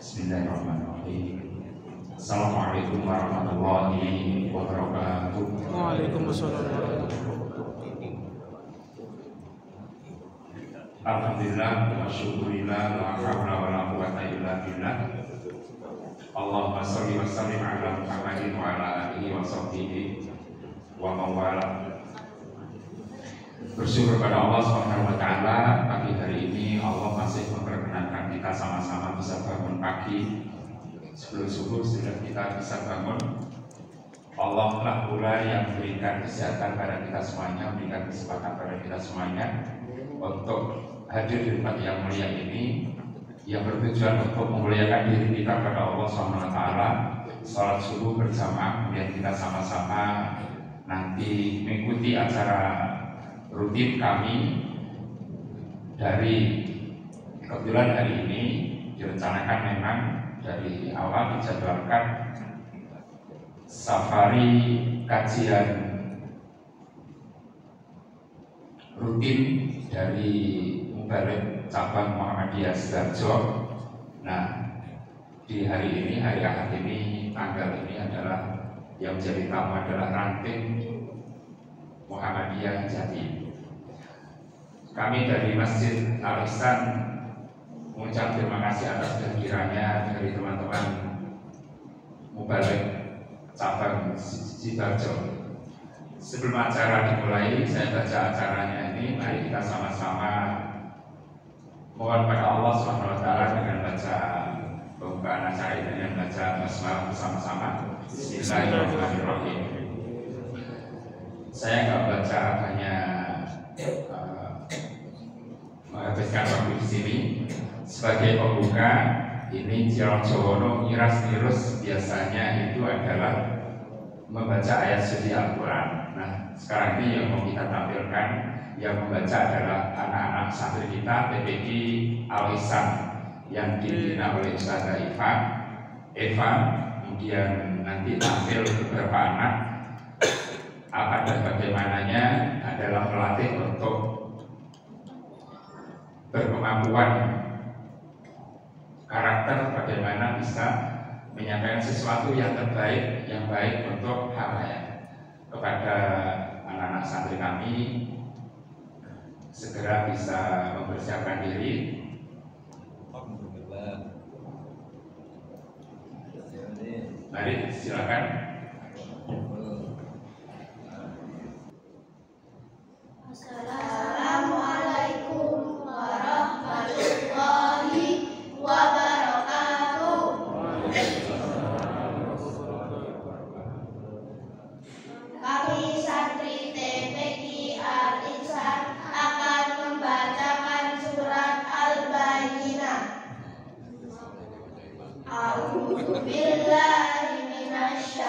Bismillahirrahmanirrahim. Assalamualaikum warahmatullahi wabarakatuh. Waalaikumsalam warahmatullahi wabarakatuh. Alhamdulillah wa syukurillah wa hawla wa la quwwata illa billah. Allahumma sholli wa sallim ala Muhammadin wa ala alihi wa sahbihi wa mawala. Bersyukur pada Allah Subhanahu wa taala, pagi hari ini Allah masih memperkenankan kita sama-sama bisa bangun pagi. Sebelum subuh sudah kita bisa bangun. Allah lah pula yang memberikan kesehatan pada kita semuanya, memberikan kesempatan pada kita semuanya untuk hadir di tempat yang mulia ini, yang bertujuan untuk memuliakan diri kita pada Allah Subhanahu wa taala. Salat subuh berjamaah, kemudian kita sama-sama nanti mengikuti acara rutin kami dari kebetulan hari ini direncanakan memang dari awal dijadwalkan safari kajian rutin dari Mubarak cabang Muhammadiyah Sidoarjo. Nah, di hari ini, hari Ahad ini, tanggal ini adalah yang menjadi tamu adalah ranting Muhammadiyah Jatim. Kami dari Masjid Al-Ihsan mengucap terima kasih atas kehadirannya dari teman-teman Mubarak cabang Sidoarjo. Sebelum acara dimulai, saya baca acaranya ini. Mari kita sama-sama mohon pada Allah Subhanahu wa taala dengan baca pembukaan acara ini dengan baca basmalah bersama-sama. Bismillahirrahmanirrahim. Saya nggak baca, hanya menghabiskan waktu di sini. Sebagai pembuka, ini Jawono Miras Nirus biasanya itu adalah membaca ayat suci Al-Quran. Nah, sekarang ini yang mau kita tampilkan, yang membaca adalah anak-anak santri kita PPG Al-Ihsan yang dibina oleh Ustazah Eva. Kemudian nanti tampil beberapa anak. Apa dan bagaimananya adalah melatih untuk berkemampuan karakter, bagaimana bisa menyampaikan sesuatu yang terbaik, yang baik untuk halayak. Kepada anak-anak santri kami, segera bisa mempersiapkan diri. Mari silakan. Assalamualaikum warahmatullahi wabarakatuh. Kami santri TPQ Al-Ihsan akan membacakan surat Al-Bayyinah. A'udzu billahi minasy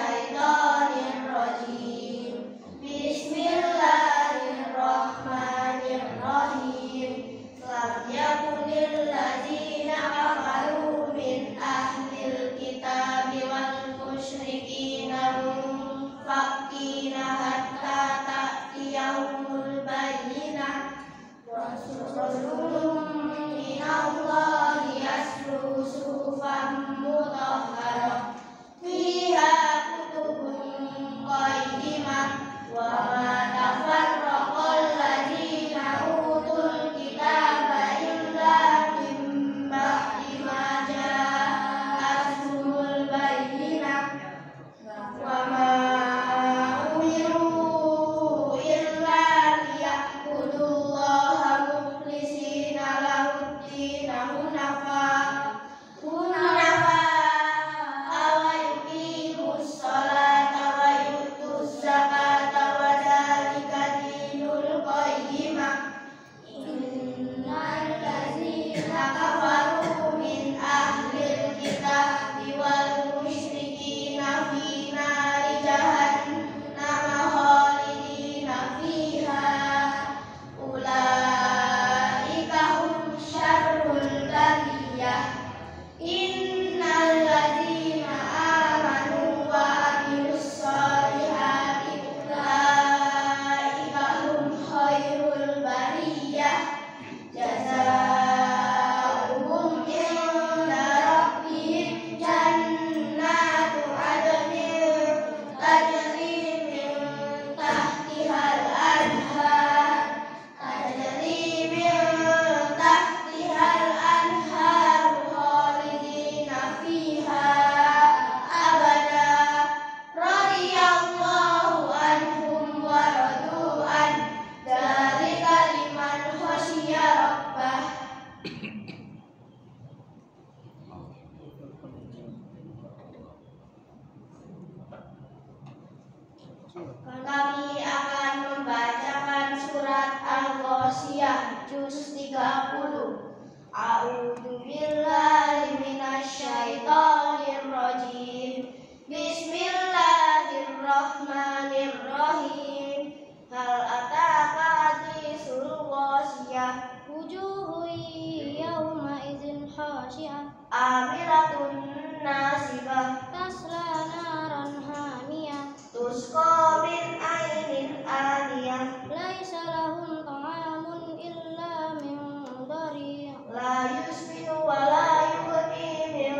amilatun nasibah tasla naran hamiyah tusqa min ainin aniyah laisa lahum ta'amun illa min dhari' la yusminu wa la yughni min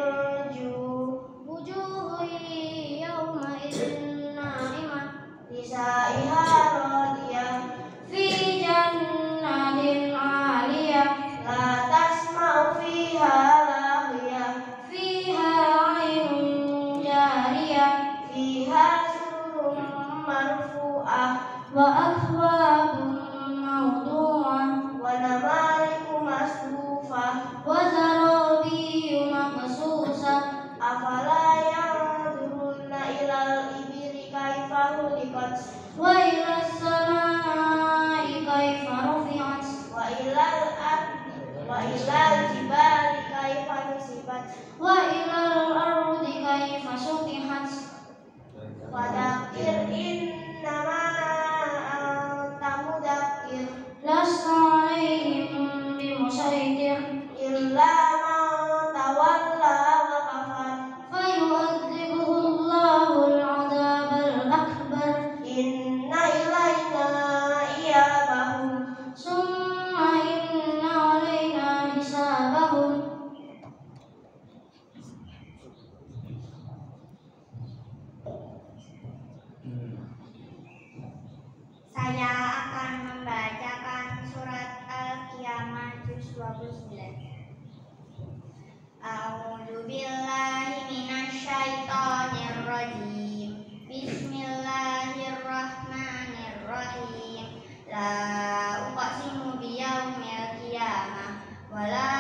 ju' wujuhun yawma idzin na'imah lisaiha radiyah fi jannatin 'aliyah la tasma'u fiha laghiyah fiha 'ainun jariyah fiha sururun marfu'ah wa akwabun mawdu'ah wa namariku masfufah wa zarabiyyu mabsusah afala yanzuruna ilal ibili kaifa khuliqat wa ilas samaa'i kaifa rufi'at wa ilal jibali kaifa nusibat wa ilal ardi kaifa sutihat fadzakir innama anta mudzakir lasta 'alaihim bimusaitir illa man tawalla wa kafar fayu'adzibuhu Allahul 'adzabal akbar inna ilaina iyabahum summa inna 'alaina hisabahum. Saya akan membacakan surat Al-Qiyamah juz 29. A'udzu billahi minasyaitonir rajim. Bismillahirrahmanirrahim. La uqsimu biyaumil qiyamah wa la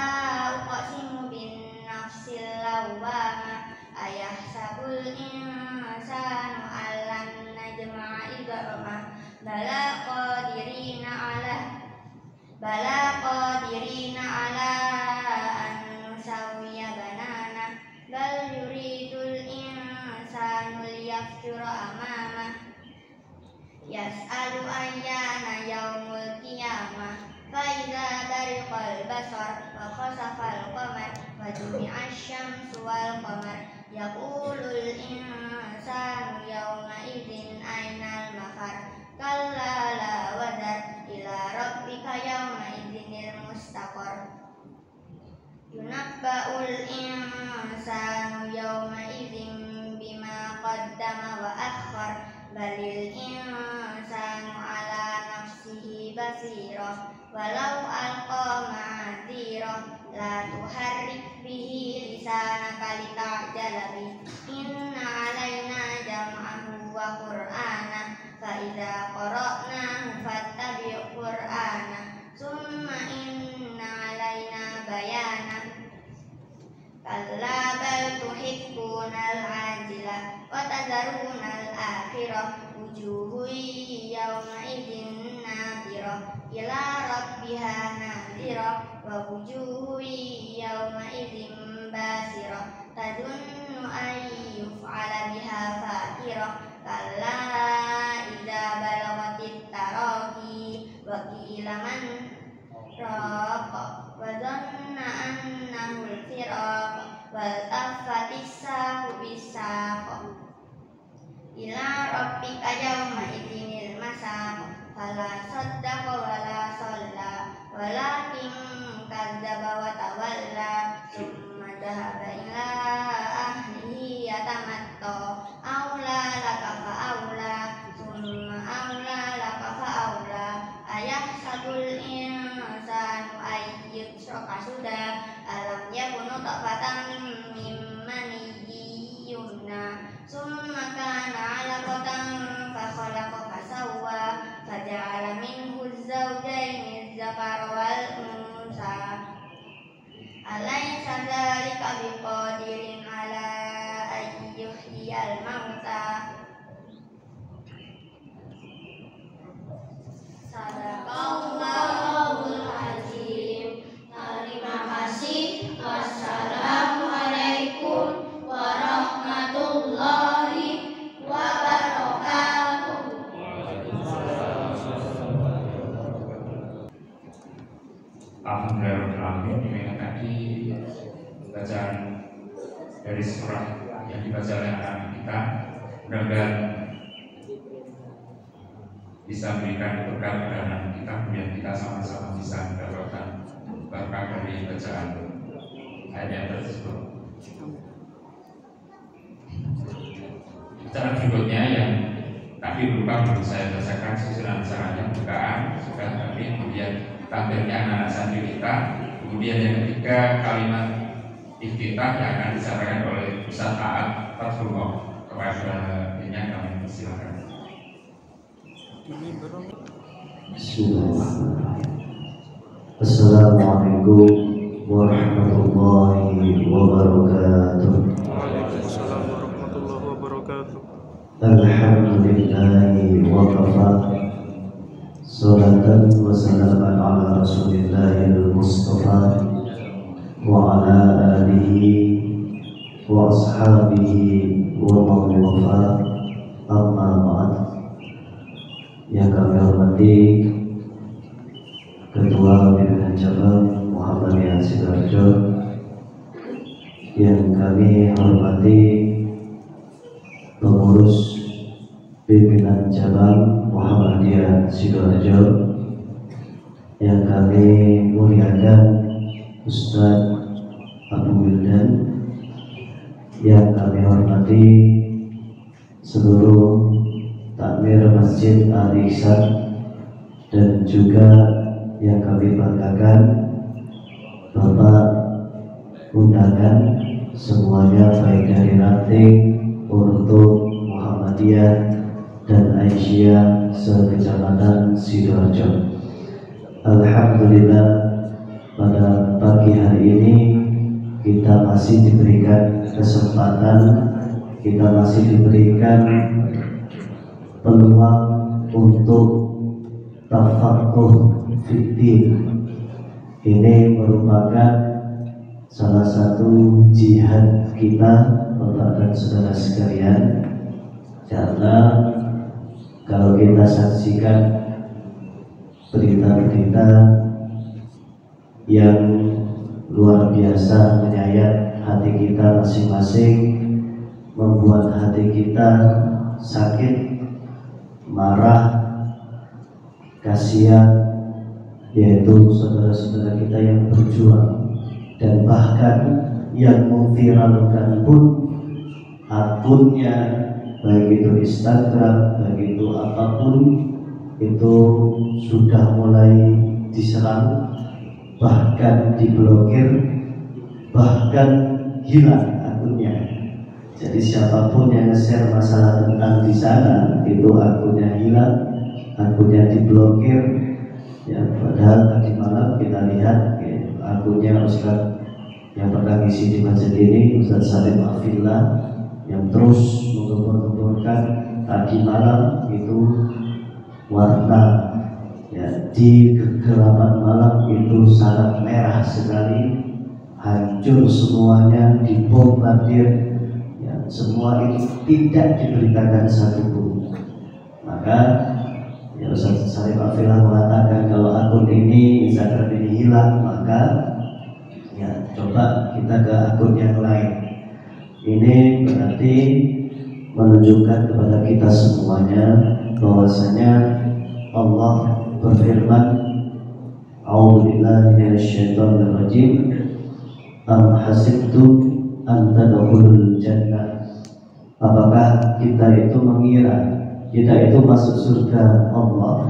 uqsimu bin nafsil lawwamah. Ayahsabul insanu allan najma'a idhamah. Bala qadirina ala an nusawiya banana bal yuridul insanu liyafjura amamah yas'alu ayyana yaumul qiyamah fa idza bariqal basar wa khasafal qamar wa jumi'asy syamsu wal qamar yaqulul insanu yawma idzin ainal mafar kalla la wazar ila rabbika yawma idzinil mustaqar yunabba'ul insanu yawma idzin bima qaddama wa akhkhar balil insanu ala nafsihi basirah walau alqa ma'adzirah la tuharrik bihi lisanaka lita'jala bih inna alaina jam'ahu wa qur'ana fa idza qara'nahu fattabi' qur'ana summa inna alaina bayana kalla bal tuhibbunal ajila wa tadharunal akhirah wujuhun yawma idzin nadhirah ila rabbiha nadhirah wa wujuhun yawma idzin basirah tadunnu an yuf'ala biha fakirah kalla idza balagatit taraqi wa qila man raq wa dhanna annahu al-firaq wal tafatis saqu bisaq ila rabbika yawma idzinil masaq fala saddaqa wala shalla walakin kadzdzaba wa tawalla summa dhahaba ila ahlihi yatamatta aula laka fa aula summa aula laka fa aula ayahsabul insanu ayyushraka sudah alam yakunu taqatan min maniyyin yumna summa kana 'alaqatan fa khalaqa fa sawwa fa ja'ala minhu az-zawjayn az-zakara wal unsa alaysa dzalika biqadirin 'ala an yuhyiyal mauta sadaqallahul azim. Terima kasih. Wassalamualaikum warahmatullahi wabarakatuh. Alhamdulillahirrahmanirrahim. Ini tadi bacaan dari surah yang dibaca oleh anak-anak kita. Mudah-mudahan bisa memberikan berkah pada anak kita, kemudian kita sama-sama bisa mendapatkan berkah dari bacaan ayat tersebut. Bacaan berikutnya yang tadi berupa belum saya bacakan susunan caranya bukaan sudah, tapi kemudian tampilnya anak-anak santri kita. Kemudian yang ketiga kalimat iftitah yang akan disampaikan oleh Ustaz Aat Fatullah. Kepada ini kami persilakan. Assalamualaikum warahmatullahi wabarakatuh. Waalaikumsalam warahmatullahi wabarakatuh. Alhamdulillahi wa kafa. Salatan wa salaman ala rasulillahil mustafa wa ala alihi wa ashabihi wa man wafa. Amma ba'd. Yang kami hormati Ketua Pimpinan Cabang Muhammadiyah Sidoarjo, yang kami hormati Pengurus Pimpinan Cabang Muhammadiyah Sidoarjo, yang kami muliakan Ustaz Abu Wildan, yang kami hormati seluruh takmir Masjid Al-Ihsan, dan juga yang kami banggakan Bapak undangan semuanya, baik dari ranting untuk Muhammadiyah dan Aisyah se-Kecamatan Sidoarjo. Alhamdulillah, pada pagi hari ini kita masih diberikan kesempatan, kita masih diberikan peluang untuk tafaqquh fiddin. Ini merupakan salah satu jihad kita, Bapak dan saudara sekalian, karena kalau kita saksikan berita-berita yang luar biasa menyayat hati kita masing-masing, membuat hati kita sakit, marah, kasihan, yaitu saudara-saudara kita yang berjuang, dan bahkan yang memviralkan pun akunnya, baik itu Instagram, baik itu apapun, itu sudah mulai diserang, bahkan diblokir, bahkan hilang akunnya. Jadi siapapun yang share masalah tentang di sana, itu akunnya hilang, akunnya diblokir. Ya, padahal tadi malam kita lihat ya, akunnya Ustaz yang pernah ngisi di masjid ini, Ustaz Salim Afillah, yang terus menggembur-gemburkan tadi malam itu warna ya, di kegelapan malam itu sangat merah sekali, hancur semuanya, dibombardir. Semua itu tidak diberitakan satupun. Maka ya Ustaz Salim Afillah mengatakan kalau akun ini, Instagram ini hilang, maka ya coba kita ke akun yang lain. Ini berarti menunjukkan kepada kita semuanya bahwasanya Allah berfirman, A'udzubillahi minasyaitonirrajim, am hasibtum an tadkhulul jannah. Apakah kita itu mengira kita itu masuk surga Allah?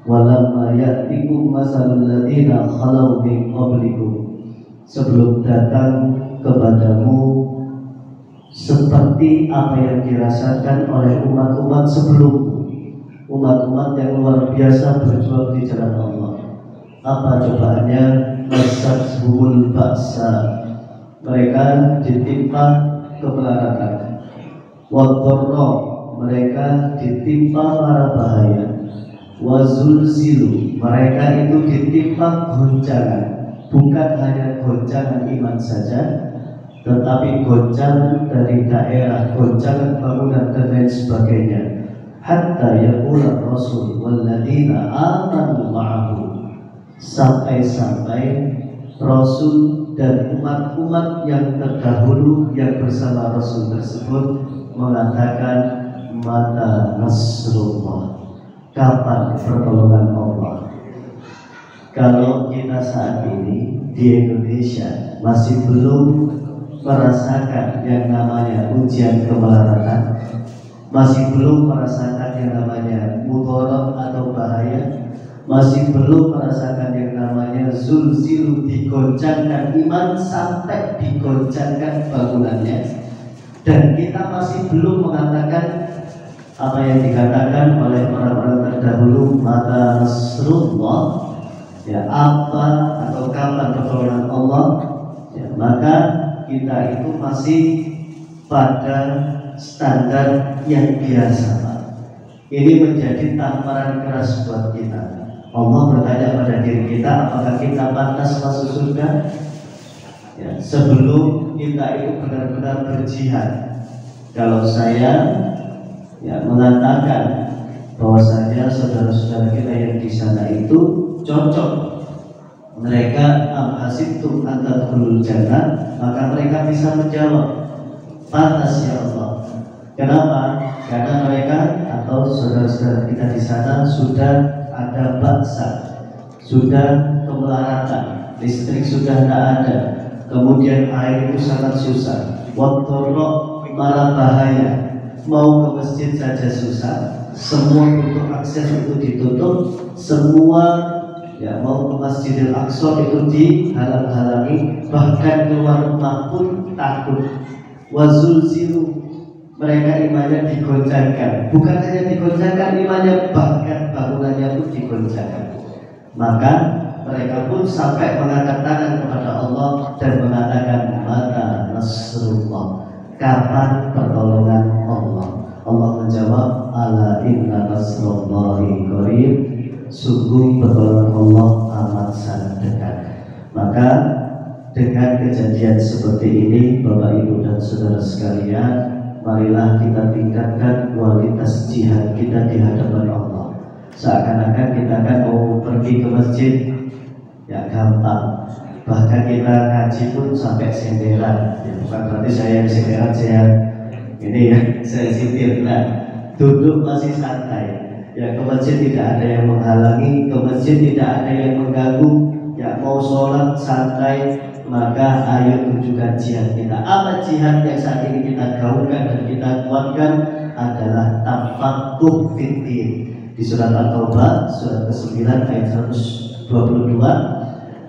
Walamma ya'tikum masalul ladzina khalau min qablikum, sebelum datang kepadamu seperti apa yang dirasakan oleh umat-umat sebelummu, umat-umat yang luar biasa berjuang di jalan Allah. Apa cobaannya? Masabhumul ba'sa, mereka ditimpa kemelaratan, wadharra, mereka ditimpa mara bahaya, wazulzilu, mereka itu ditimpa goncangan, bukan hanya goncangan iman saja, tetapi goncangan dari daerah, goncangan bangunan dan lain sebagainya. Hatta yaqula Rasul walladzina amanu ma'ahu, sampai-sampai Rasul dan umat-umat yang terdahulu yang bersama Rasul tersebut mengatakan mata nasrullah, kapan pertolongan Allah. Kalau kita saat ini di Indonesia masih belum merasakan yang namanya ujian kemelaratan, masih belum merasakan yang namanya mudarat atau bahaya, masih belum merasakan yang namanya zulzilu, digoncangkan iman sampai digoncangkan bangunannya, dan kita masih belum mengatakan apa yang dikatakan oleh orang-orang terdahulu mata nasrullah, ya apa atau kapan pertolongan Allah, ya maka kita itu masih pada standar yang biasa. Ini menjadi tamparan keras buat kita. Allah bertanya pada diri kita, apakah kita pantas masuk surga? Ya, sebelum kita itu benar-benar berjihad. Kalau saya mengatakan bahwasanya saudara-saudara kita yang di sana itu cocok, mereka amhasibtum an tadkhulul jannah, maka mereka bisa menjawab pantas ya Allah. Kenapa? Karena mereka atau saudara-saudara kita di sana sudah ada baksa, sudah kemelaratan, listrik sudah tidak ada, kemudian air itu sangat susah, watorok malah bahaya, mau ke masjid saja susah, semua pintu akses itu ditutup, semua mau ke Masjidil Aqsa itu dihalang-halangi, bahkan keluar rumah pun takut. Wazulzilu, mereka imannya digoncangkan, bukan hanya digoncangkan imannya, bahkan bangunannya pun digoncangkan. Maka mereka pun sampai mengangkat tangan kepada Allah dan mengatakan mata nasrullah, kapan pertolongan Allah. Allah menjawab ala inna nasrullahi qarib, sungguh pertolongan Allah amat sangat dekat. Maka dengan kejadian seperti ini, Bapak Ibu dan saudara sekalian, marilah kita tingkatkan kualitas jihad kita di hadapan Allah. Seakan-akan kita akan mau pergi ke masjid, ya gampang. Bahkan kita ngaji pun sampai senderan. Ya, bukan berarti saya senderan, saya ini ya, saya sitir. Nah, duduk masih santai. Ya, ke masjid tidak ada yang menghalangi, ke masjid tidak ada yang mengganggu. Ya, mau sholat santai, maka ayo tunjukkan jihad kita. Apa jihad yang saat ini kita gaungkan dan kita kuatkan adalah tafaqquh fiddin. Di surat At-Taubah surat ke-9 ayat 122,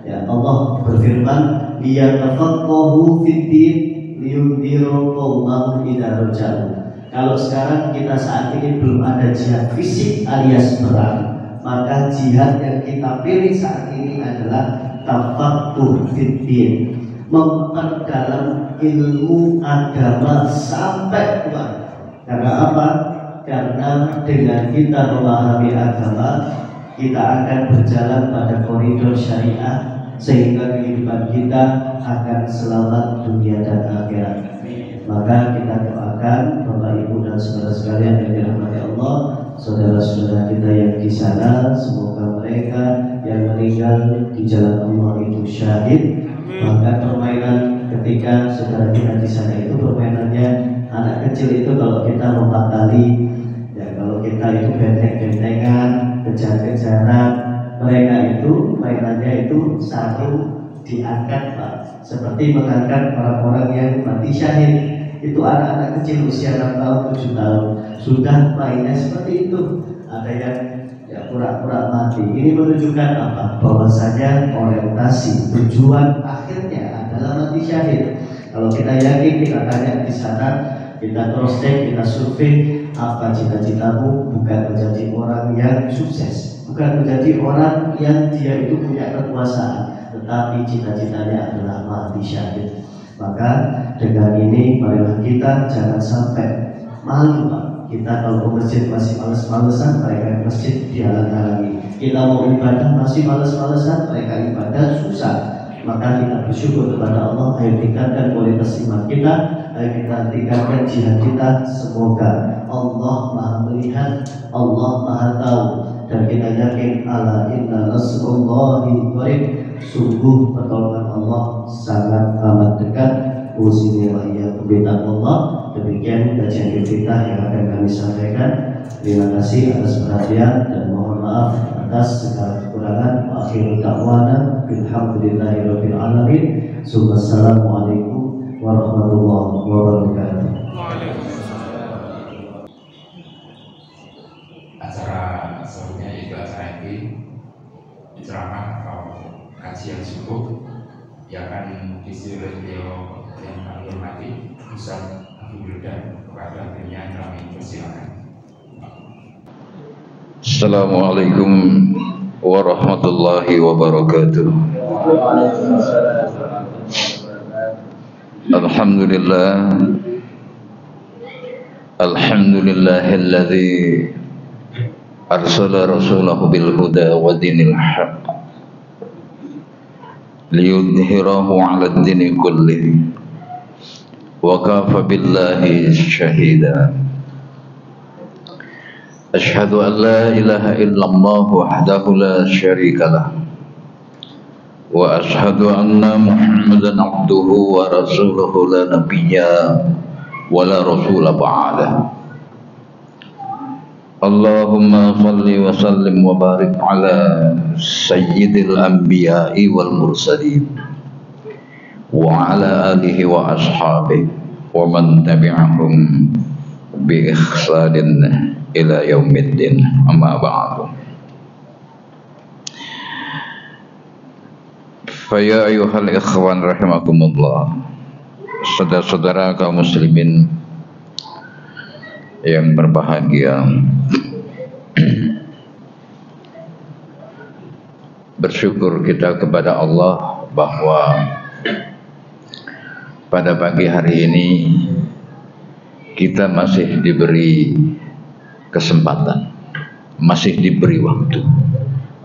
ya Allah berfirman, liyatafaqahu fiddin liyundiru qaumahum idza raja'u. Kalau sekarang kita saat ini belum ada jihad fisik alias perang, maka jihad yang kita pilih saat ini adalah tafaqquh fiddin, memperdalam ilmu agama sampai kuat. Karena apa? Karena dengan kita memahami agama, kita akan berjalan pada koridor syariah, sehingga kehidupan kita akan selamat dunia dan akhirat. Maka kita doakan Bapak Ibu dan saudara sekalian yang dirahmati Allah, saudara-saudara kita yang di sana, semoga mereka yang meninggal di jalan Allah itu syahid. Maka permainan ketika saudara kita di sana itu permainannya anak kecil itu, kalau kita lompat tali, ya kalau kita itu benteng-bentengan, kejar-kejaran, mereka itu mainannya itu satu diangkat Pak, seperti mengangkat orang-orang yang mati syahid. Itu anak-anak kecil usia 6 tahun, 7 tahun sudah mainnya seperti itu. Ada yang pura-pura mati. Ini menunjukkan apa? Bahwasanya orientasi tujuan akhirnya adalah mati syahid. Kalau kita yakin, kita tanya di sana, kita cross check, kita survei, apa cita-citamu? Bukan menjadi orang yang sukses, bukan menjadi orang yang dia itu punya kekuasaan, tetapi cita-citanya adalah mati syahid. Maka dengan ini marilah kita jangan sampai malu Pak. Kita kalau ke masjid masih males-malesan, mereka ke masjid dihalang-halangi. Kita mau ibadah masih males-malesan, mereka ibadah susah. Maka kita bersyukur kepada Allah, ayo tingkatkan kualitas iman kita, ayo kita tingkatkan jihad kita. Semoga Allah Maha melihat, Allah Maha tahu, dan kita yakin ala inna nasrullahi qarib, sungguh pertolongan Allah sangat amat dekat. Uzinillah Allah. Demikian kajian iftitah yang akan kami sampaikan. Terima kasih atas perhatian dan mohon maaf atas segala kekurangan. Akhirul da'wana bilhamdulillahirabbil alamin. Assalamualaikum warahmatullahi wabarakatuh. Acara selanjutnya yaitu acara ini ceramah atau kajian subuh yang akan diisi oleh beliau yang kami hormati Ustaz Abdullah. Kepada beliau kami persilakan. Assalamualaikum warahmatullahi wabarakatuh. Alhamdulillah. Alhamdulillahilladzi arsala rasulahu bil huda wa dinil haqq liyudhhirahu 'ala ad-dini kullih wa kafa billahi syahida. Asyhadu an la ilaha illallah wahdahu la syarika lah wa asyhadu anna Muhammadan abduhu wa rasuluhu la nabiyya wa la rasula ba'dah. Allahumma salli wa sallim wa barik ala sayyidil anbiya'i wal mursalin wa ala alihi wa ashabihi wa man tabi'ahum bi ihsanin ila yaumiddin. Amma ba'du. Fa ya ayyuhal ikhwan rahimakumullah, saudara-saudara kaum muslimin yang berbahagia, bersyukur kita kepada Allah bahwa pada pagi hari ini kita masih diberi kesempatan, masih diberi waktu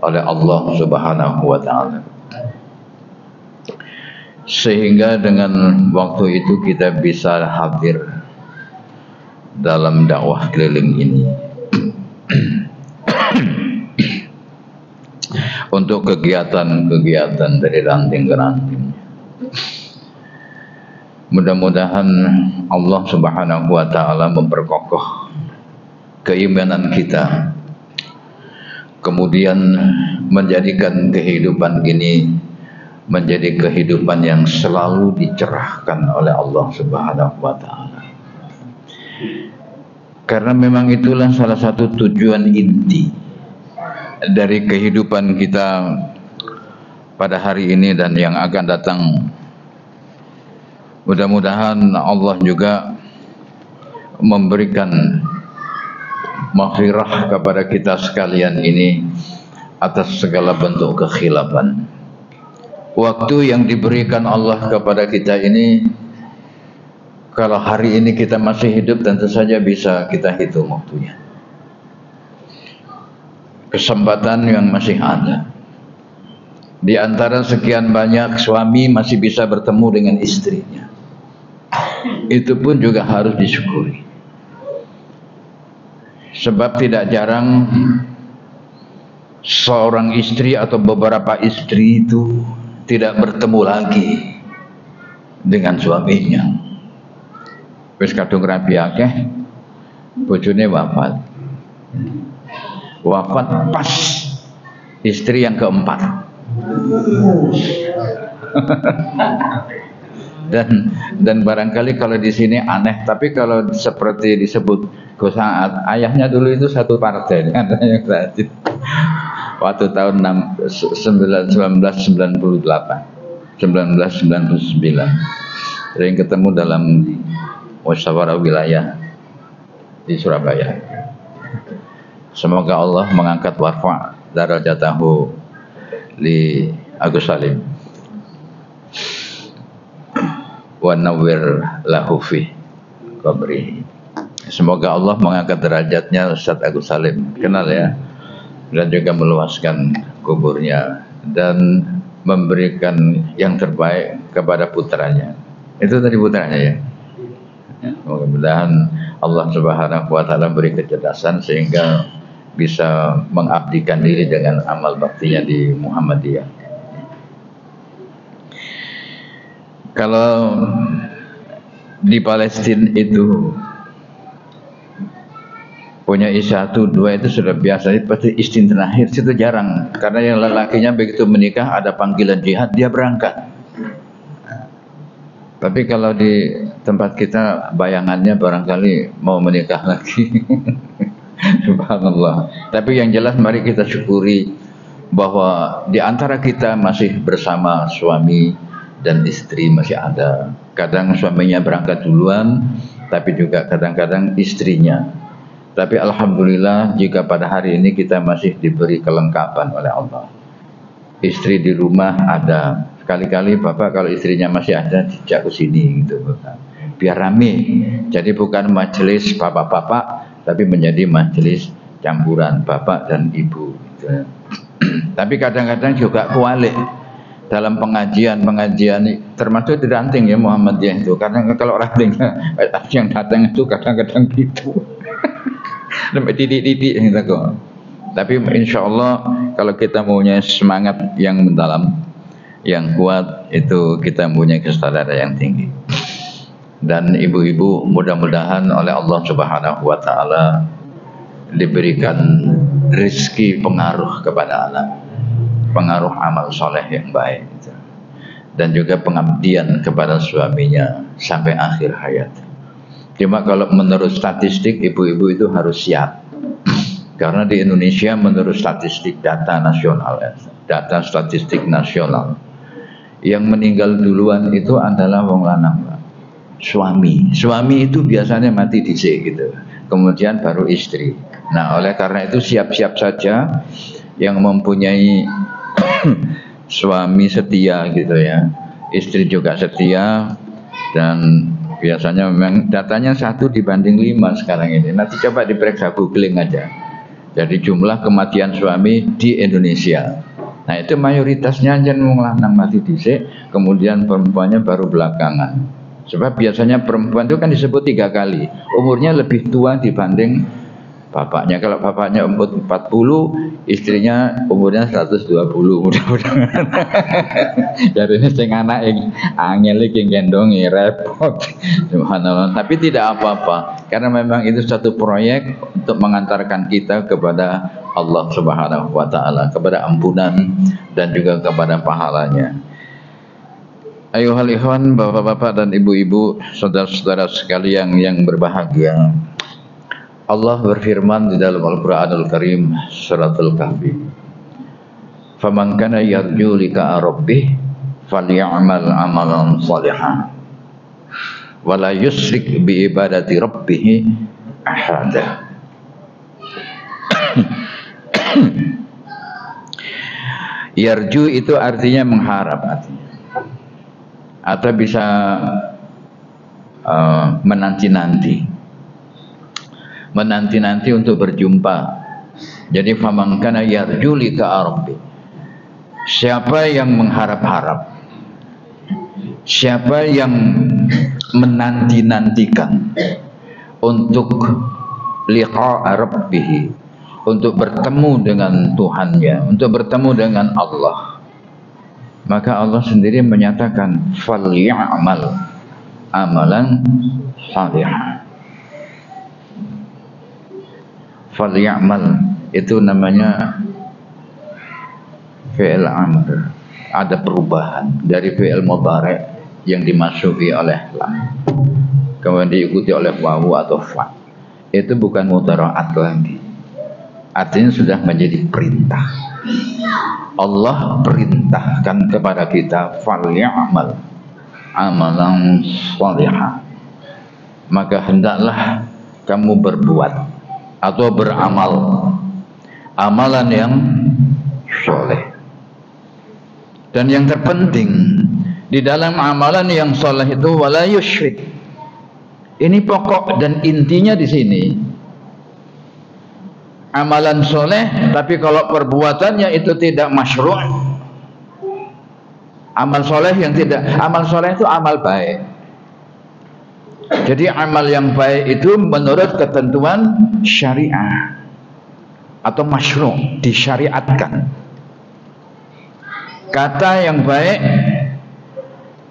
oleh Allah Subhanahu wa taala, sehingga dengan waktu itu kita bisa hadir dalam dakwah keliling ini untuk kegiatan-kegiatan dari ranting ke ranting. Mudah-mudahan Allah Subhanahu wa taala memperkokoh keimanan kita, kemudian menjadikan kehidupan ini menjadi kehidupan yang selalu dicerahkan oleh Allah Subhanahu wa taala. Karena memang itulah salah satu tujuan inti dari kehidupan kita pada hari ini dan yang akan datang. Mudah-mudahan Allah juga memberikan maghfirah kepada kita sekalian ini atas segala bentuk kekhilafan. Waktu yang diberikan Allah kepada kita ini, kalau hari ini kita masih hidup, tentu saja bisa kita hitung waktunya. Kesempatan yang masih ada. Di antara sekian banyak suami masih bisa bertemu dengan istrinya. Itu pun juga harus disyukuri. Sebab tidak jarang seorang istri atau beberapa istri itu tidak bertemu lagi dengan suaminya. Wis kadung rabi akeh, bojone wafat. Wafat pas istri yang keempat. dan barangkali kalau di sini aneh, tapi kalau seperti disebut Gosaat, ayahnya dulu itu satu partai katanya gratis. Waktu tahun 1999 sering ketemu dalam musyawarah wilayah di Surabaya. Semoga Allah mengangkat warfa darajatahu li Agus Salim wa nawwir lahu fi qabri. Semoga Allah mengangkat derajatnya Ustaz Agus Salim, kenal ya, dan juga meluaskan kuburnya dan memberikan yang terbaik kepada putranya. Itu tadi putranya ya. Mudah-mudahan Allah Subhanahu wa taala beri kecerdasan sehingga bisa mengabdikan diri dengan amal baktinya di Muhammadiyah. Kalau di Palestina itu punya I1, 2 itu sudah biasa, pasti istri terakhir itu jarang, karena yang lelakinya begitu menikah ada panggilan jihad dia berangkat. Tapi kalau di tempat kita bayangannya barangkali mau menikah lagi. Subhanallah. Tapi yang jelas mari kita syukuri bahwa di antara kita masih bersama suami dan istri masih ada. Kadang suaminya berangkat duluan, tapi juga kadang-kadang istrinya. Tapi alhamdulillah jika pada hari ini kita masih diberi kelengkapan oleh Allah. Istri di rumah ada. Sekali-kali bapak kalau istrinya masih ada dijak ke sini gitu, biar rame. Jadi bukan majelis bapak-bapak, tapi menjadi majelis campuran bapak dan ibu. Gitu. Tapi kadang-kadang juga kualik dalam pengajian termasuk di ranting ya Muhammadiyah itu. Karena kalau ranting yang datang itu kadang-kadang gitu. Sampai titik-titik gitu kok. Tapi insya Allah kalau kita punya semangat yang mendalam, yang kuat, itu kita punya kesadaran yang tinggi. Dan ibu-ibu mudah-mudahan oleh Allah Subhanahu wa taala diberikan rezeki pengaruh kepada anak, pengaruh amal soleh yang baik, dan juga pengabdian kepada suaminya sampai akhir hayat. Cuma kalau menurut statistik ibu-ibu itu harus siap. Karena di Indonesia menurut statistik data nasional, data statistik nasional, yang meninggal duluan itu adalah wong lanang, suami itu biasanya mati dhisik gitu, kemudian baru istri. Nah oleh karena itu siap-siap saja yang mempunyai suami setia gitu ya, istri juga setia, dan biasanya memang datanya 1 dibanding 5 sekarang ini. Nanti coba diperiksa googling aja, jadi jumlah kematian suami di Indonesia. Nah itu mayoritasnya wong lanang mati dhisik, kemudian perempuannya baru belakangan. Sebab biasanya perempuan itu kan disebut 3 kali, umurnya lebih tua dibanding bapaknya. Kalau bapaknya umur 40, istrinya umurnya 120 mudah-mudahan. Jadi ini sing anak yang angel iki gendongi repot. Subhanallah. Tapi tidak apa-apa, karena memang itu satu proyek untuk mengantarkan kita kepada Allah Subhanahu wa taala, kepada ampunan dan juga kepada pahalanya. Ayuhal ikhwan, bapak-bapak dan ibu-ibu, saudara-saudara sekalian yang berbahagia. Allah berfirman di dalam Al-Qur'anul Karim suratul Kahfi. Faman kana yarju liqa rabbih falyamal amalan shalihan wa la yusyrik bi ibadati rabbih ahada. Yarju itu artinya mengharap, atau bisa menanti-nanti untuk berjumpa. Jadi faman kana yarju liqa rabbi, siapa yang mengharap-harap, siapa yang menanti-nantikan untuk liqa rabbih, untuk bertemu dengan Tuhannya, untuk bertemu dengan Allah, maka Allah sendiri menyatakan falyamal amalan salihah. Falyamal itu namanya fi'il amr, ada perubahan dari fi'il mudhari' yang dimasuki oleh lam kemudian diikuti oleh wawu atau fa. Itu bukan mudhara'at lagi, artinya sudah menjadi perintah. Allah perintahkan kepada kita falyamal amalan salihah, maka hendaklah kamu berbuat atau beramal amalan yang soleh. Dan yang terpenting di dalam amalan yang soleh itu wala yusyrik. Ini pokok dan intinya di sini. Amalan soleh, tapi kalau perbuatannya itu tidak masyru', amal soleh yang tidak, amal soleh itu amal baik. Jadi amal yang baik itu menurut ketentuan syariah atau masyru', disyariatkan. Kata yang baik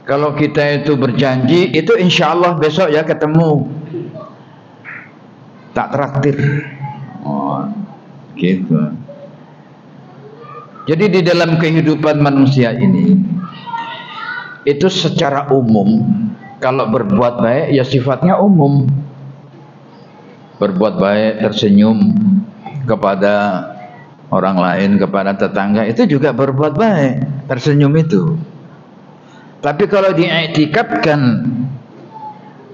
Kalau kita itu berjanji, itu insya Allah besok ya ketemu. Tak traktir. Oh, gitu. Jadi di dalam kehidupan manusia ini, itu secara umum, kalau berbuat baik ya sifatnya umum. Berbuat baik, tersenyum kepada orang lain, kepada tetangga, itu juga berbuat baik, tersenyum itu. Tapi kalau diiktikadkan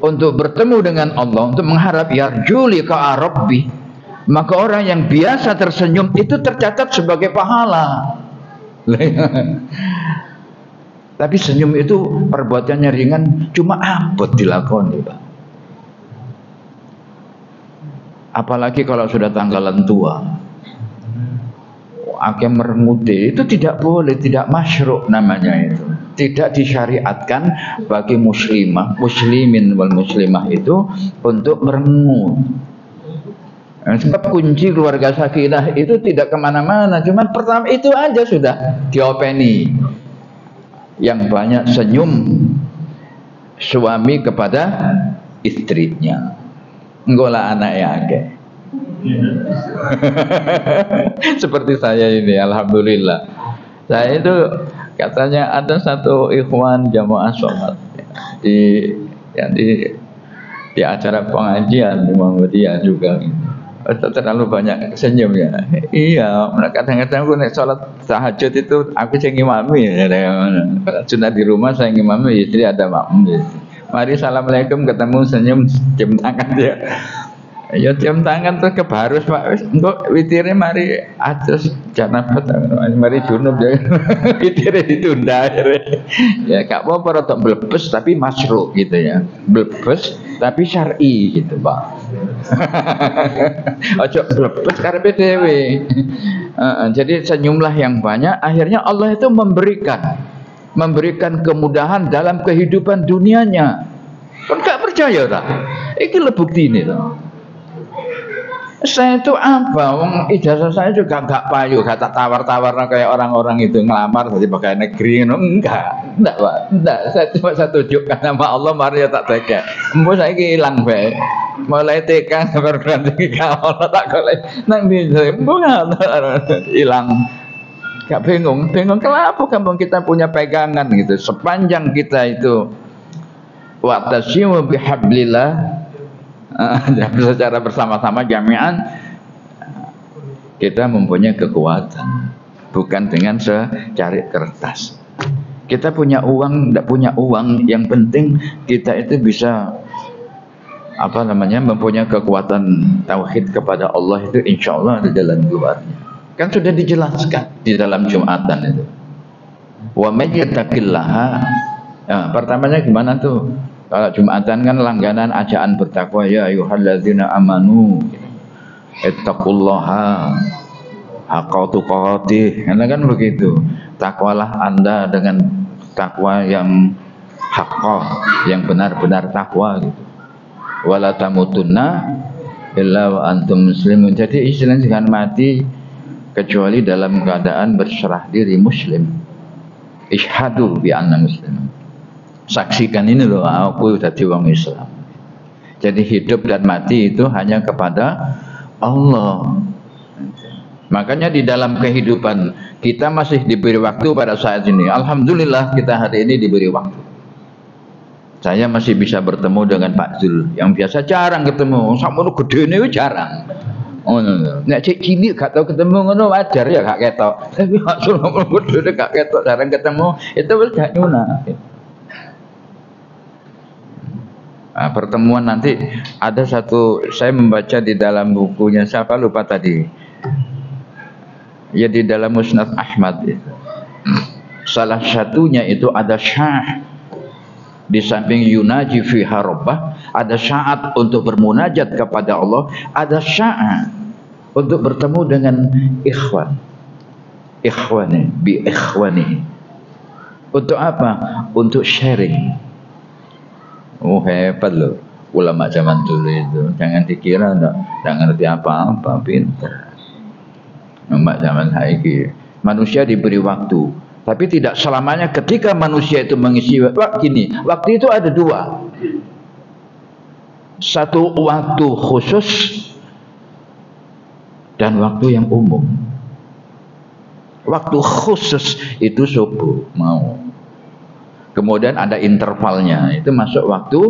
untuk bertemu dengan Allah, untuk mengharap yarju liqa rabbi, maka orang yang biasa tersenyum itu tercatat sebagai pahala. Tapi senyum itu perbuatannya ringan, cuma abot dilakoni, Pak. Apalagi kalau sudah tanggalan tua, akeh merengute, itu tidak boleh, tidak masyru' namanya itu. Tidak disyariatkan bagi muslimin wal muslimah itu untuk merengut. Sebab kunci keluarga sakinah itu tidak kemana-mana, cuman pertama itu aja sudah diopeni. Yang banyak senyum suami kepada istrinya, ngolah anaknya akeh. Seperti saya ini, alhamdulillah. Saya itu katanya ada satu ikhwan jamaah sholat di acara pengajian di Muhammadiyah juga. Terlalu banyak senyum ya. Iya, kadang-kadang aku nek sholat tahajud itu aku sing ngimami. Sudah di rumah saya ngimami, istri ada makmum. Mari assalamualaikum, ketemu senyum, cium tangan dia. Ya cium tangan terus kebarus Pak. Engko witirnya mari atus janabah, mari junub ya. Witirnya ditunda. Ya gak apa-apa rada blebes tapi masyru' gitu ya. Blebes tapi syar'i gitu, Pak. Ojo blebes karepe dhewe. Jadi senyumlah yang banyak, akhirnya Allah itu memberikan kemudahan dalam kehidupan dunianya. Kan gak percaya tak? Iki lho bukti ini loh. Saya itu apa? Wong ijazah saya juga gak payu, gak tak tawar-tawar kayak orang-orang itu ngelamar dari pegawai negeri. Enggak Pak. Enggak. Saya cuma satu tunjukkan nama Allah, mari ya tak tega. Embo saiki ilang bae. Mulai TK sampai berhenti kalau tak golek nang ndi embo hilang. Gak bingung kenapa kamu kita punya pegangan gitu. Sepanjang kita itu wa'tasimu bihablillah, secara bersama-sama jami'an, kita mempunyai kekuatan, bukan dengan secari kertas. Kita punya uang, tidak punya uang, yang penting kita itu bisa mempunyai kekuatan tauhid kepada Allah, itu insya Allah ada jalan keluarnya. Kan sudah dijelaskan di dalam Jumatan itu. Wa may yattaqillaha. Pertamanya gimana tuh? Kalau Jumatan kan langganan ajaan bertakwa, ya ayyuhalladzina amanu ittaqullaha haqqa tuqatih. Kan begitu. Takwalah Anda dengan takwa yang haqqa, yang benar-benar takwa gitu. Wala tamutunna illa wa antum muslimun. Jadi istilahnya jangan mati kecuali dalam keadaan berserah diri muslim. Ishhadu bi anna muslimun. Saksikan ini loh, aku sudah wong Islam. Jadi hidup dan mati itu hanya kepada Allah. Makanya di dalam kehidupan kita masih diberi waktu pada saat ini. Alhamdulillah kita hari ini diberi waktu. Saya masih bisa bertemu dengan Pak Zul, yang biasa jarang ketemu. Sakmono gedene jarang. Oh, nek cek cilik gak tau ketemu ngono wajar ya gak ketok. Tapi Pak Zul ngomong gedene gak ketok, jarang ketemu, itu wis gak nyuna. Nah, pertemuan nanti ada satu, saya membaca di dalam bukunya siapa lupa tadi, ya di dalam Musnad Ahmad itu. Salah satunya itu ada syah di samping yunaji fiha rabbah, ada syaat untuk bermunajat kepada Allah, ada syaat untuk bertemu dengan ikhwani bi ikhwani. Untuk apa? Untuk sharing. Oh hebat loh ulama zaman dulu itu. Jangan dikira enggak ngerti apa-apa, pintar. Ulama zaman saiki manusia diberi waktu Tapi tidak selamanya ketika manusia itu mengisi waktu itu ada dua. Satu waktu khusus dan waktu yang umum. Waktu khusus itu subuh mau. Kemudian ada intervalnya, itu masuk waktu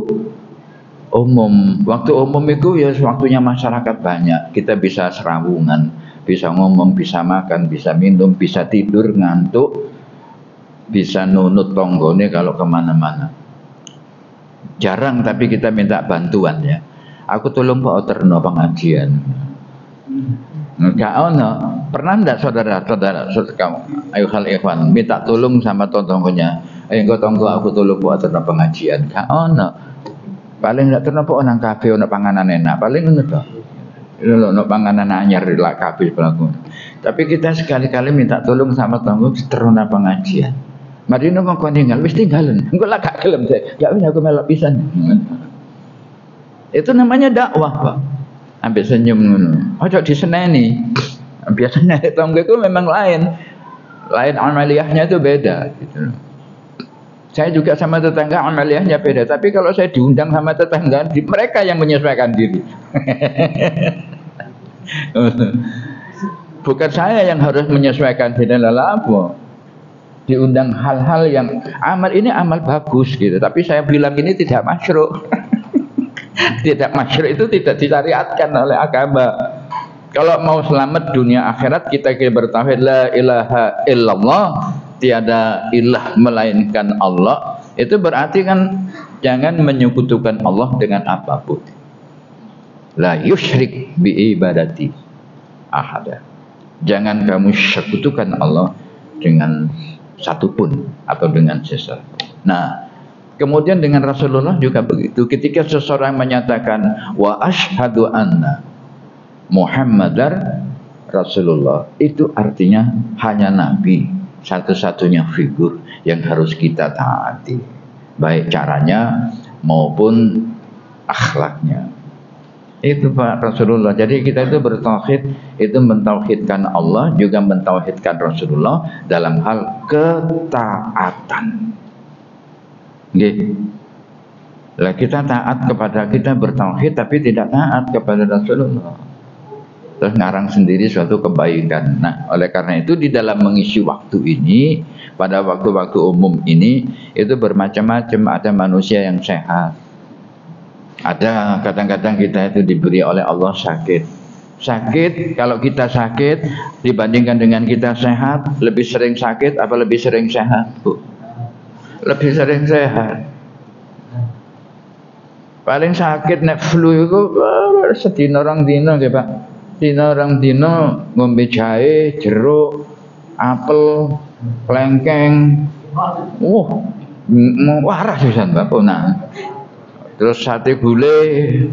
umum. Waktu umum itu ya waktunya masyarakat banyak. Kita bisa serawungan, bisa ngomong, bisa makan, bisa minum, bisa tidur, ngantuk, bisa nunut tonggone kalau kemana-mana. Jarang tapi kita minta bantuan ya. Aku tolong Pak Oterno pengajian. Enggak ono. Pernah enggak saudara kamu? Ayo hal ikhwan minta tolong sama tonggonya. Engko tonggo aku tolong Pak Oterno pengajian. Enggak ono. Paling enggak terno Pak nang kafe ono panganan enak. Paling ngono to. Ono panganan anyar lah kafe pelaku. Tapi kita sekali-kali minta tolong sama tonggo terus pengajian. Mari nang kok tinggal wis tinggalan. Engko lah gak gelem saya. Ya wis aku melok pisan. Itu namanya dakwah, Pak. Ambil senyum ngono. Ojo diseneni. Biasanya tonggo itu memang lain. Lain amaliyahnya itu beda gitu. Saya juga sama tetangga amaliyahnya beda, tapi kalau saya diundang sama tetangga, mereka yang menyesuaikan diri. Bukan saya yang harus menyesuaikan diri apa. Diundang hal-hal yang amal ini amal bagus gitu, tapi saya bilang ini tidak masyru'. Tidak masyru' itu tidak disyariatkan oleh agama. Kalau mau selamat dunia akhirat kita bertauhid la ilaha illallah, tiada ilah melainkan Allah. Itu berarti kan jangan menyekutukan Allah dengan apapun. La yusyrik bi ibadati ahada. Jangan kamu sekutukan Allah dengan satupun atau dengan sesuatu. Nah, kemudian dengan Rasulullah juga begitu. Ketika seseorang menyatakan wa asyhadu anna Muhammadar Rasulullah, itu artinya hanya Nabi satu-satunya figur yang harus kita taati, baik caranya maupun akhlaknya. Itu Pak Rasulullah. Jadi kita itu bertauhid, itu mentauhidkan Allah, juga mentauhidkan Rasulullah dalam hal ketaatan. Nggih. Lah kita taat kepada, kita bertauhid tapi tidak taat kepada Rasulullah. Terus ngarang sendiri suatu kebaikan. Nah, oleh karena itu di dalam mengisi waktu ini, pada waktu-waktu umum ini, itu bermacam-macam. Ada manusia yang sehat. Ada kadang-kadang kita itu diberi oleh Allah sakit. Sakit, kalau kita sakit dibandingkan dengan kita sehat, lebih sering sakit apa lebih sering sehat, Bu? Lebih sering sehat. Paling sakit nek flu itu sedina orang dino nggih, Pak. Dina orang dino ngombe jahe, jeruk, apel, klengkeng. Waras pisan, Pak. Nah. Terus sate gulai,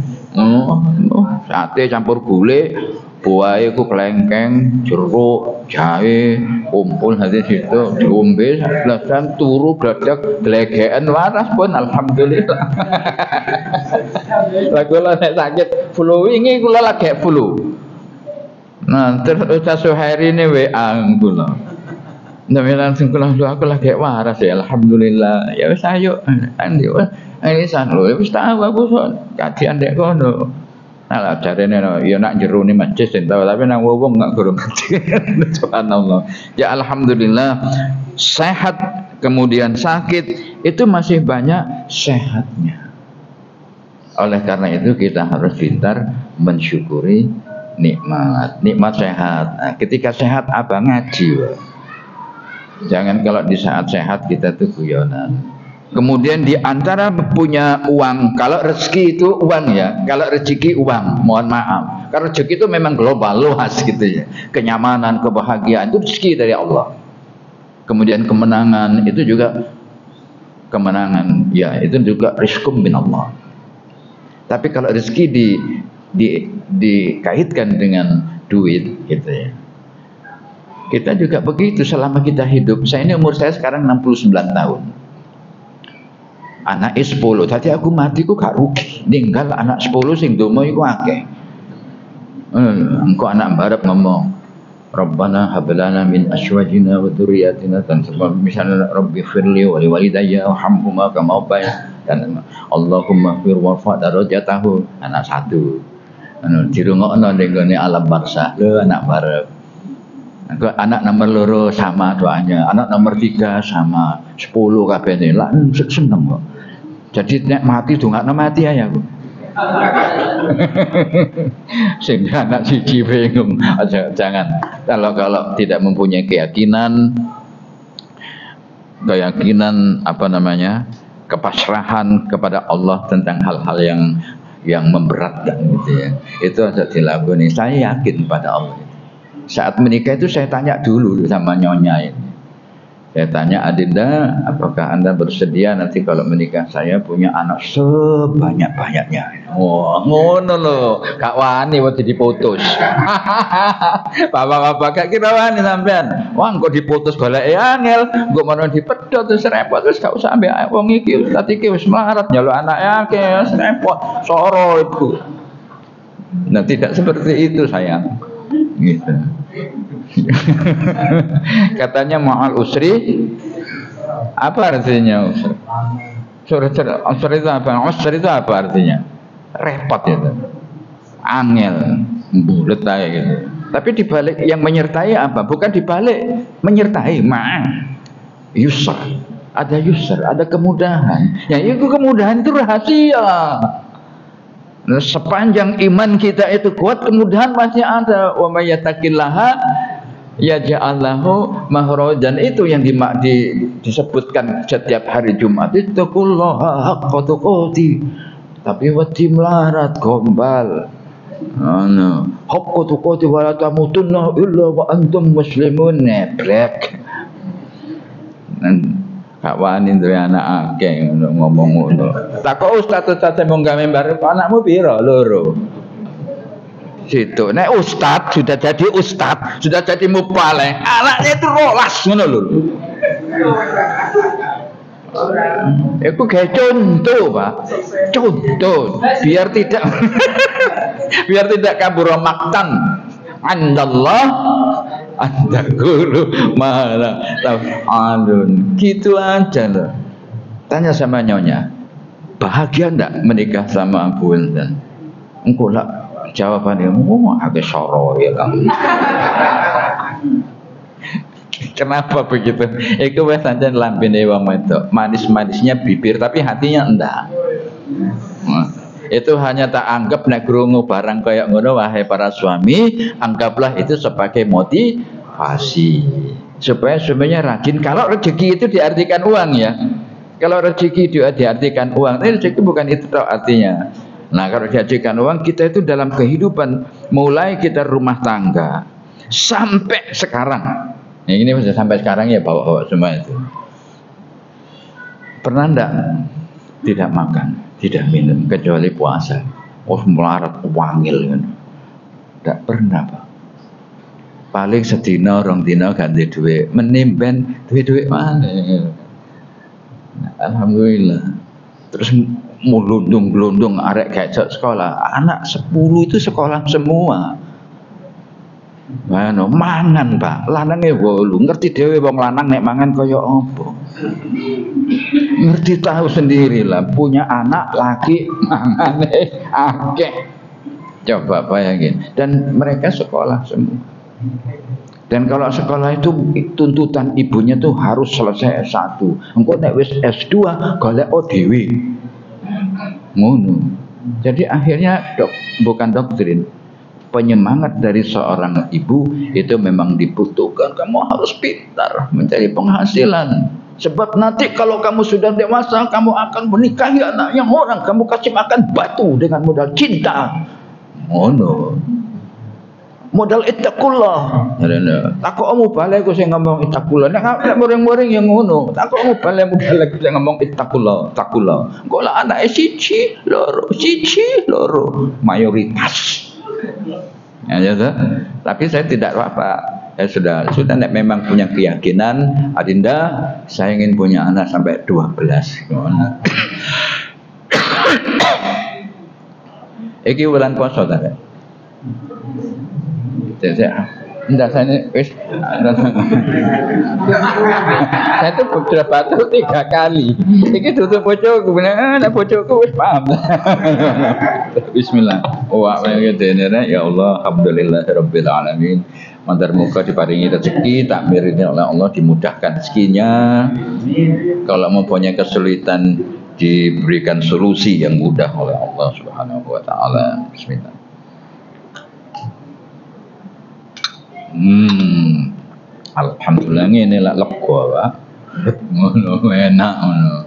sate campur gulai, buahnya ku kelengkeng, jeruk, jahe, kumpul hati situ, diombe, belasan turu, beladak, gelegean waras pun, alhamdulillah. Lagu lah nek sakit flu, ini kula lagi flu. Nah, terus Ustaz Suhairi ini WA kula. Nah, langsung kula aku lagi waras ya, alhamdulillah. Ya wis ayo, andi ini sanlo, wis tahu aku kajian dek kono. Nah, jarene ya nak jero ni masjid tahu, tapi nang wong enggak guru ngerti. Subhanallah. Ya alhamdulillah sehat kemudian sakit itu masih banyak sehatnya. Oleh karena itu kita harus pintar mensyukuri nikmat sehat. Nah, ketika sehat apa ngaji. Jangan kalau di saat sehat kita tuh guyonan. Kemudian di antara punya uang, kalau rezeki itu uang ya, kalau rezeki uang, mohon maaf. Karena rezeki itu memang global, luas gitu ya. Kenyamanan, kebahagiaan itu rezeki dari Allah. Kemudian kemenangan itu juga kemenangan, ya itu juga rizqum min Allah. Tapi kalau rezeki dikaitkan dengan duit gitu ya. Kita juga begitu selama kita hidup. Saya ini umur saya sekarang 69 tahun. Anak 10, tadi aku mati ku gak rugi. Ninggal anak 10 sing domo iku akeh. Engko anak mbarep ngomong, Rabbana hab lana min azwajina wa dzurriyyatina dan misalnya Rabbi firli wa liwalidayya warhamhuma kama dan Allahumma fir warfa darajatahu anak satu. Dirungokno ning gone alam barzakh lho anak bareng. Anak nomor 2 sama doanya, anak nomor 3 sama 10 kabehne. Lah seneng kok. Jadi nek mati dongakno mati ae aku. Sehingga anak siji bingung. Jangan kalau tidak mempunyai keyakinan apa namanya, kepasrahan kepada Allah tentang hal-hal yang memberatkan gitu ya, itu harus dilakoni. Saya yakin pada Allah. Saat menikah itu saya tanya dulu sama nyonya ini. Saya tanya, Adinda, apakah Anda bersedia nanti kalau menikah saya punya anak sebanyak-banyaknya? Wah, ngono lho, Kak wani waktu diputus. Bapak-bapak gak kira wani sampean. Wah, kok diputus golek angel, kok mau dipedhot terus repot, terus gak usah ambek wong iki, ustaz iki wis melarat nyaluk anake akeh, wis repot, soro ibu. Nah, tidak seperti itu sayang. Gitu. Katanya ma'al usri apa artinya usri? Usri itu apa? Usri itu apa artinya? Repot itu, angel, bulet aja gitu. Tapi dibalik yang menyertai apa? Bukan dibalik menyertai, yusr, ada yusr, ada kemudahan. Ya itu kemudahan itu rahasia. Nah, sepanjang iman kita itu kuat, kemudahan pasti ada. Wa may yattaqillaha yaj'al lahu makhrajan, itu yang disebutkan setiap hari Jumat itu taqullaha haqqa tuqati. Tapi wedi melarat gombal. Haqqa tuqati wa la tamutunna illa wa antum muslimun, neblek. Kak wani duwe anak akeh ngomong ngono. Tak kok ustaz mung gawe mbar anakmu piro? 2. Situ. Nek ustaz sudah jadi ustaz, sudah jadi mubalek, anaknya itu 12 ngono lho. Iku kayak contoh, Pak. Contoh biar tidak kabur maktan. Andallah anda guru malah taf'alun, gitu aja loh. Tanya sama nyonya, bahagia ndak menikah sama Abu Intan? Engkau lah jawabannya, agak soro ya kamu. Kenapa begitu? Itu wes saja lambene wong wedok, manis-manisnya bibir tapi hatinya enggak. Itu hanya tak anggap nek krungu barang kayak ngono, wahai para suami, anggaplah itu sebagai motivasi supaya suaminya rajin. Kalau rezeki itu diartikan uang ya. Kalau rezeki diartikan uang, rezeki bukan itu artinya. Nah, kalau diartikan uang, kita itu dalam kehidupan mulai kita rumah tangga sampai sekarang. Nah, ini sudah sampai sekarang ya bawa-bawa semua itu. Pernah enggak tidak makan, tidak minum kecuali puasa? Oh, melarat wangil kan? Tidak pernah, Pak. Paling sedina rong dina ganti duit, menimben duit mana? Nah, alhamdulillah. Terus mulundung-glundung arek kayak sekolah. Anak 10 itu sekolah semua. Mana mangan, Pak. Lanange 8, ngerti dhewe wong lanang nek mangan kaya apa. Ngerti tahu sendirilah, punya anak laki mangane akeh. Coba bayangin. Dan mereka sekolah semua. Dan kalau sekolah itu tuntutan ibunya tuh harus selesai S1. Engko nek wis S2 golek dhewe. Ngono. Jadi akhirnya bukan doktrin, penyemangat dari seorang ibu itu memang dibutuhkan. Kamu harus pintar mencari penghasilan. Sebab nanti kalau kamu sudah dewasa, kamu akan menikahi anaknya orang, kamu kasih makan batu dengan modal cinta. Ngono. Modal ittaqullah. Tak kok kamu balik aku sing ngomong ittaqullah. Nek muring-muring yang ngono. Tak kok kamu balik modal sing ngomong ittaqullah, taqullah. Kok lah anake siji, loro, mayoritas. Ya, tapi saya tidak apa-apa. Sudah nek memang punya keyakinan, Adinda, saya ingin punya anak sampai 12. Iki bulan puasa ta. Enggak, saya wis. Saya tuh sudah batuk 3 kali. Iki tutup bojoku, bener bojoku wis paham. Bismillah. Wa wa'idina ya Allah, alhamdulillahirabbil alamin. Mandar muka diparingi rezeki, takmir ini oleh Allah dimudahkan rezekinya. Kalau mempunyai kesulitan diberikan solusi yang mudah oleh Allah Subhanahu wa taala. Bismillah. Alhamdulillah ngene lak lega, Pak. Ngono enak ngono.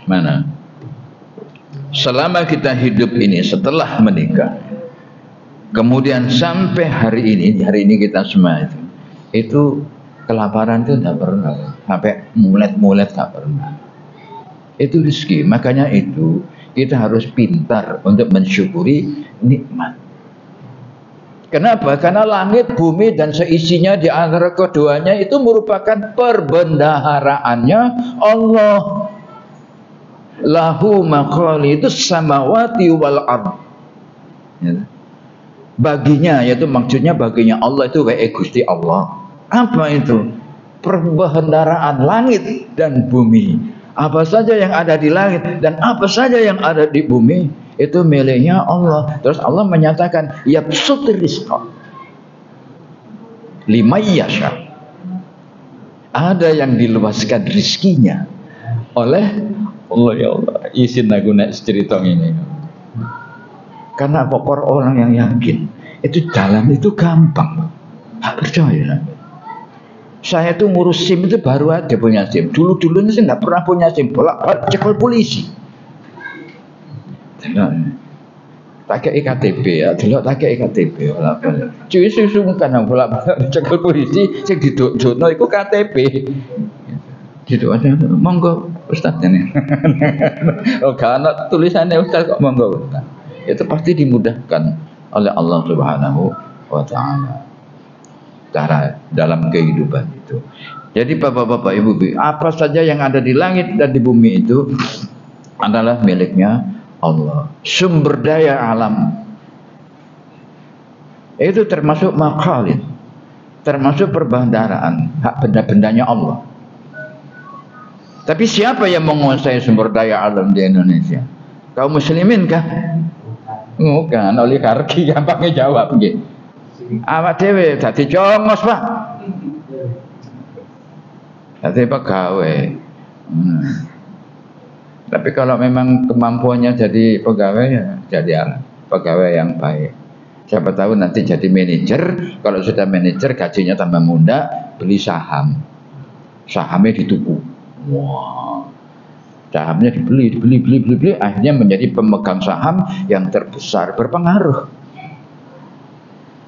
Mana? Selama kita hidup ini setelah menikah, kemudian sampai hari ini kita semua itu kelaparan itu tidak pernah, sampai mulet-mulet tidak pernah. Itu rezeki, makanya itu kita harus pintar untuk mensyukuri nikmat. Kenapa? Karena langit, bumi dan seisinya di antara keduanya itu merupakan perbendaharaannya Allah. Lahu maqalidus samawati wal ard. Baginya, yaitu maksudnya baginya Allah itu wae Gusti Allah. Apa itu? Perbendaharaan langit dan bumi. Apa saja yang ada di langit dan apa saja yang ada di bumi itu miliknya Allah. Terus Allah menyatakan yabsutur rizqa liman yasha. Ada yang diluaskan rizkinya oleh Allah. Ya Allah, izin aku nek cerita ini. Karena pokok orang yang yakin itu jalan itu gampang. Tak percaya. Saya tuh ngurus SIM itu baru aja punya SIM. Dulu-dulunya saya nggak pernah punya SIM. Bolak-balik cekal polisi. Tak kayak IKTP ya, dulu tak kayak IKTP. Cuy susu kan bolak-balik cekal polisi. Sing diduk-dukno iku KTP. Gitu aja. Monggo Ustaz ini. Oh karena tulisannya Ustaz kok monggo Ustaz. Itu pasti dimudahkan oleh Allah Subhanahu wa taala. Cara dalam kehidupan itu. Jadi bapak-bapak ibu-ibu, apa saja yang ada di langit dan di bumi itu adalah miliknya Allah. Sumber daya alam itu termasuk maqalid, termasuk perbendaharaan, hak benda-bendanya Allah. Tapi siapa yang menguasai sumber daya alam di Indonesia? Kaum muslimin kah? Bukan, oligarki gampangnya jawab gitu. Awak dhewe dadi congos, Pak. Dadi pegawai. Tapi kalau memang kemampuannya jadi pegawai ya jadi pegawai yang baik. Siapa tahu nanti jadi manajer. Kalau sudah manajer gajinya tambah muda, beli saham. Sahamnya dituku. Wah. Sahamnya dibeli, akhirnya menjadi pemegang saham yang terbesar, berpengaruh.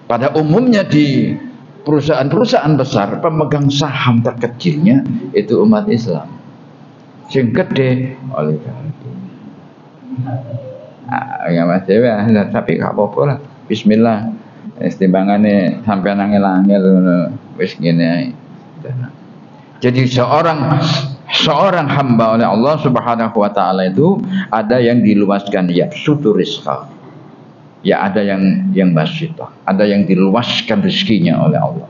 Pada umumnya di perusahaan-perusahaan besar, pemegang saham terkecilnya itu umat Islam. Sing gede oligarki. Ya Mas Dewi, tapi gak apa-apa lah. Bismillah. Timbangannya sampai angel-angel wis ngene. Jadi seorang hamba oleh Allah Subhanahu wa taala itu ada yang diluaskan ya suturisqa. Ya ada yang basyitah, ada yang diluaskan rezekinya oleh Allah.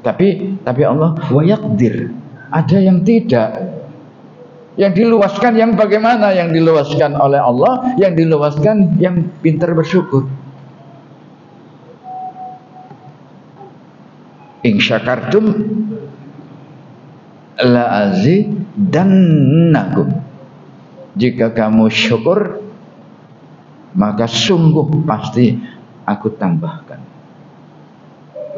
Tapi Allah wa yaqdir, ada yang tidak. Yang diluaskan yang bagaimana? Yang diluaskan oleh Allah, yang diluaskan yang pintar bersyukur. In syakartum la azidannakum. Jika kamu syukur, maka sungguh pasti aku tambahkan.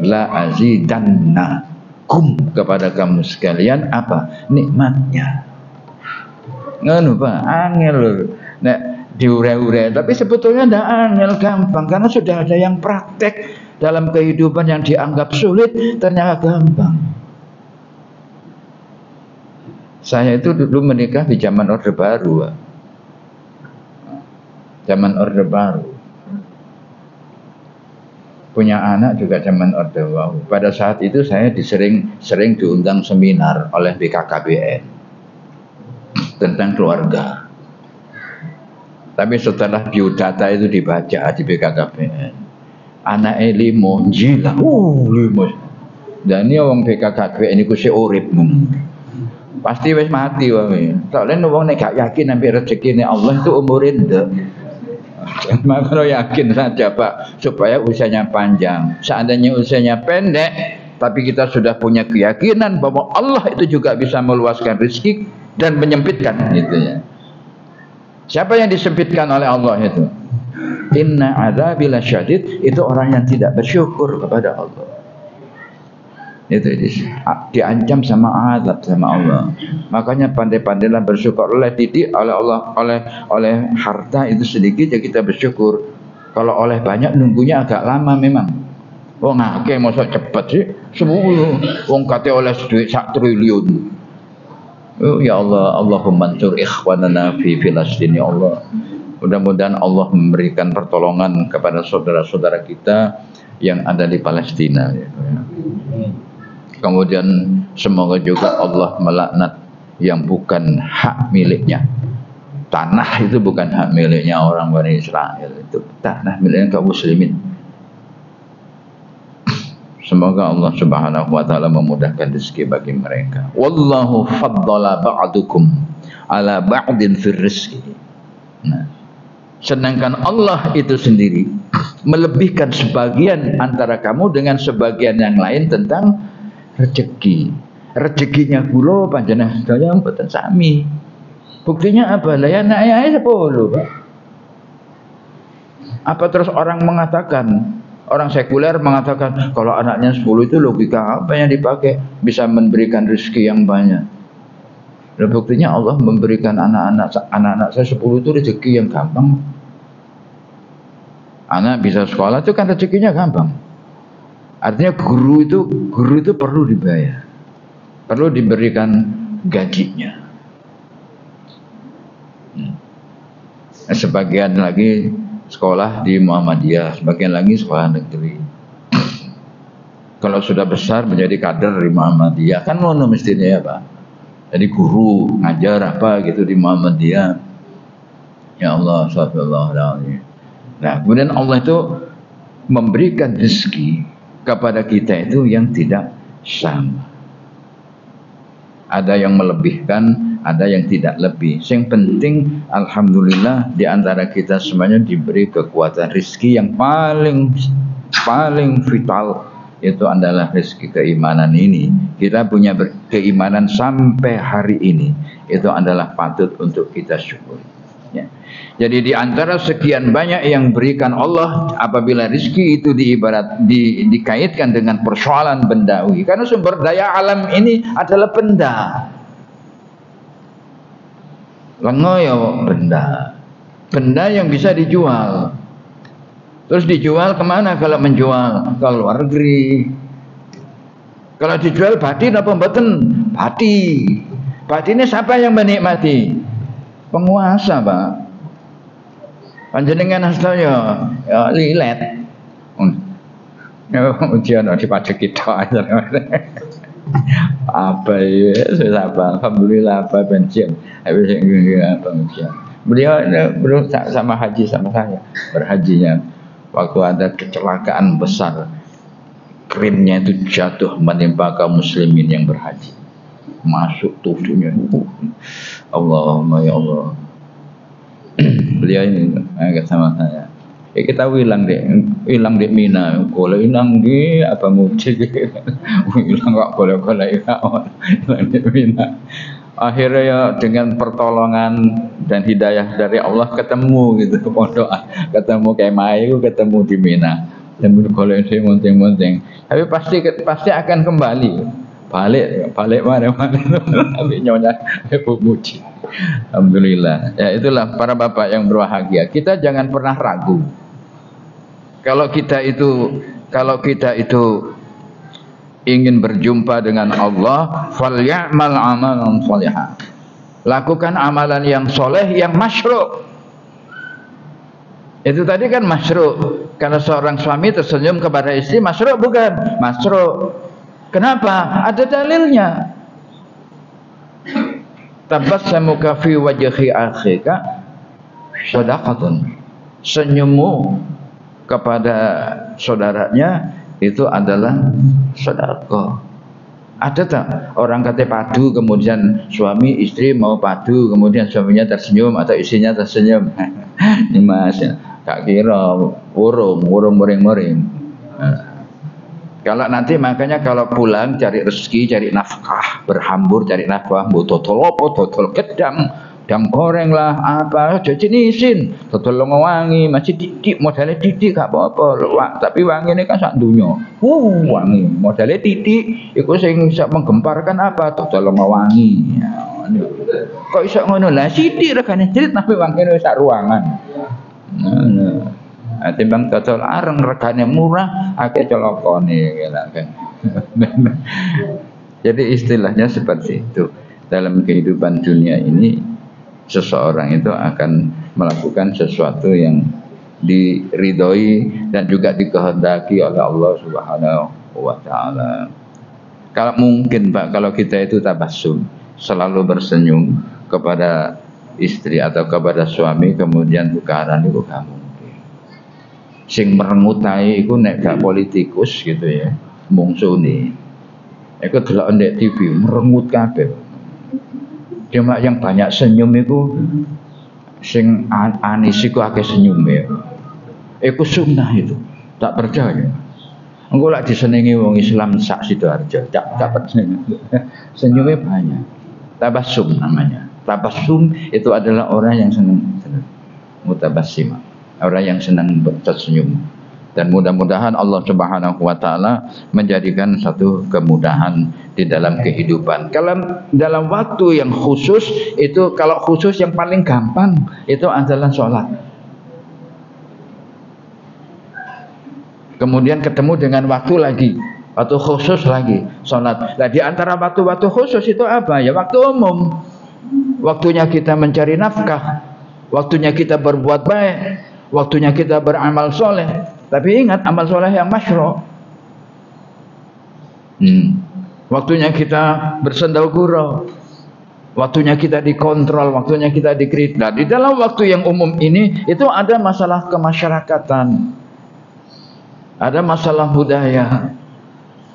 La azidannakum, kepada kamu sekalian apa? Nikmatnya. Ngono Pak, angel lho. Nek diure-ure, tapi sebetulnya ndak angel, gampang karena sudah ada yang praktek dalam kehidupan yang dianggap sulit ternyata gampang. Saya itu dulu menikah di zaman Orde Baru, Pak. Zaman Orde Baru. Punya anak juga zaman Orde Baru. Pada saat itu saya sering diundang seminar oleh BKKBN tentang keluarga. Tapi setelah biodata itu dibaca di BKKBN, anake 5 jila. 5. Dan ini wong BKKBN niku sik urip pasti wis mati wae. Soalnya wong nek gak yakin ambek rezekine Allah itu umure ndek. Maka yakin saja Pak supaya usianya panjang. Seandainya usianya pendek tapi kita sudah punya keyakinan bahwa Allah itu juga bisa meluaskan rezeki dan menyempitkan gitu ya. Siapa yang disempitkan oleh Allah itu? Inna adzabi lasyadid, itu orang yang tidak bersyukur kepada Allah. Itu diancam sama azab sama Allah. Makanya pandai-pandailah bersyukur. Oleh titik oleh Allah, oleh harta itu sedikit ya kita bersyukur. Kalau oleh banyak nunggunya agak lama memang. Wong akeh mosok cepet sih 10. Wong kate oleh duit 1 triliun. Oh ya Allah, Allahumma ansur ikhwanana fi Filastin ya Allah. Mudah-mudahan Allah memberikan pertolongan kepada saudara-saudara kita yang ada di Palestina ya. Kemudian semoga juga Allah melaknat yang bukan hak miliknya. Tanah itu bukan hak miliknya orang Bani Israel, itu tanah miliknya kaum muslimin. Semoga Allah Subhanahu wa taala memudahkan rezeki bagi mereka. Wallahu faddala ba'dukum ala ba'din fir rizqi. Nah, sedangkan Allah itu sendiri melebihkan sebagian antara kamu dengan sebagian yang lain tentang rezeki. Rezekinya kula panjenengan sedaya mboten sami. Buktinya apa? Lah ya anake 10, Pak. Apa terus orang mengatakan, orang sekuler mengatakan kalau anaknya 10 itu logika apa yang dipakai bisa memberikan rezeki yang banyak. Dan buktinya Allah memberikan anak-anak saya 10 itu rezeki yang gampang. Anak bisa sekolah itu kan rezekinya gampang. Artinya guru itu perlu dibayar, perlu diberikan gajinya. Sebagian lagi sekolah di Muhammadiyah, sebagian lagi sekolah negeri. Kalau sudah besar menjadi kader di Muhammadiyah kan ngono mestinya ya Pak. Jadi guru ngajar apa gitu di Muhammadiyah. Ya Allah, subhanallah. Nah, kemudian Allah itu memberikan rezeki kepada kita itu yang tidak sama. Ada yang melebihkan, ada yang tidak lebih. Yang penting alhamdulillah di antara kita semuanya diberi kekuatan rezeki yang paling vital, itu adalah rezeki keimanan ini. Kita punya keimanan sampai hari ini, itu adalah patut untuk kita syukuri. Ya. Jadi di antara sekian banyak yang berikan Allah, apabila rezeki itu dikaitkan dengan persoalan bendawi, karena sumber daya alam ini adalah benda. Lengo ya benda yang bisa dijual. Terus dijual kemana kalau menjual? Ke luar negeri. Kalau dijual batin apa mboten? Batin. Batinnya siapa yang menikmati? Penguasa, Pak. Panjenengan astaya ya lilet. Ya ujian dipajak kita aja. Apa ya? Apa? Alhamdulillah apa pensiun. Habis apa ujian. Beliau sama haji sama saya. Berhajinya waktu ada kecelakaan besar. Krimnya itu jatuh menimpa kaum muslimin yang berhaji. Masuk tubuhnya. Allahumma ya Allah. Beliau ini agak sama saya. Ya kita hilang di Mina. Kalau hilang di apa mujib? Hilang kok kalau hilang di Mina. Akhirnya ya dengan pertolongan dan hidayah dari Allah ketemu gitu pondok, ketemu kemai, ketemu di Mina. Dan kalau saya monting-monting, tapi pasti akan kembali. Balik mana-mana ambil nyonya Ibu Muji. Alhamdulillah. Ya itulah para bapak yang berbahagia. Kita jangan pernah ragu. Kalau kita itu ingin berjumpa dengan Allah, falyamal amalan shalihah. Lakukan amalan yang soleh, yang masyru'. Itu tadi kan masyru'. Kalau seorang suami tersenyum kepada istri, masyru' bukan? Masyru'. Kenapa? Ada dalilnya. Tabassamuka fi wajhi akhika shadaqatun. Senyummu kepada saudaranya itu adalah sedekah. Ada tak orang kata padu kemudian suami istri mau padu kemudian suaminya tersenyum atau istrinya tersenyum? Ini Mas ya, tak kira urung muring-muring. Kalau nanti makanya kalau pulang cari rezeki, cari nafkah, berhambur cari nafkah, mbok dodol apa, dodol gedang goreng lah apa, aja jenisin, dodol longo wangi, masih didik, modalnya didik gak apa-apa, tapi wangi ini kan sak dunya. Wangi, modalnya didik, iku sing bisa menggemparkan apa, dodol longo wangi. Kok iso ngono lah, sithik regane jrit tapi wangine sak ruangan. Timbang dodol areng regane murah akeh celokone kan. Jadi istilahnya seperti itu. Dalam kehidupan dunia ini seseorang itu akan melakukan sesuatu yang diridhoi dan juga dikehendaki oleh Allah Subhanahu wa taala. Kalau mungkin Pak, kalau kita itu tabassum, selalu bersenyum kepada istri atau kepada suami kemudian tukaran itu kamu. Sing merengutai iku nek gak politikus gitu ya, mungsune. Iku delok ndek TV merengut kabeh. Cuma yang banyak senyum iku sing anis iku akeh senyume. Iku sunnah itu, tak percaya. Engko lak disenengi wong Islam sak Sidoarjo, tak percaya. Senyumnya banyak. Tabassum namanya. Tabassum itu adalah orang yang senang mutabassim. Orang yang senang tersenyum. Dan mudah-mudahan Allah Subhanahu wa taala menjadikan satu kemudahan di dalam kehidupan. Kalau dalam waktu yang khusus itu, kalau khusus yang paling gampang itu adalah sholat. Kemudian ketemu dengan waktu lagi, waktu khusus lagi, sholat. Nah di antara waktu-waktu khusus itu apa? Ya waktu umum. Waktunya kita mencari nafkah, waktunya kita berbuat baik, waktunya kita beramal soleh. Tapi ingat amal soleh yang masyru'. Waktunya kita bersendau gurau, waktunya kita dikontrol, waktunya kita dikritik. Nah, di dalam waktu yang umum ini itu ada masalah kemasyarakatan, ada masalah budaya,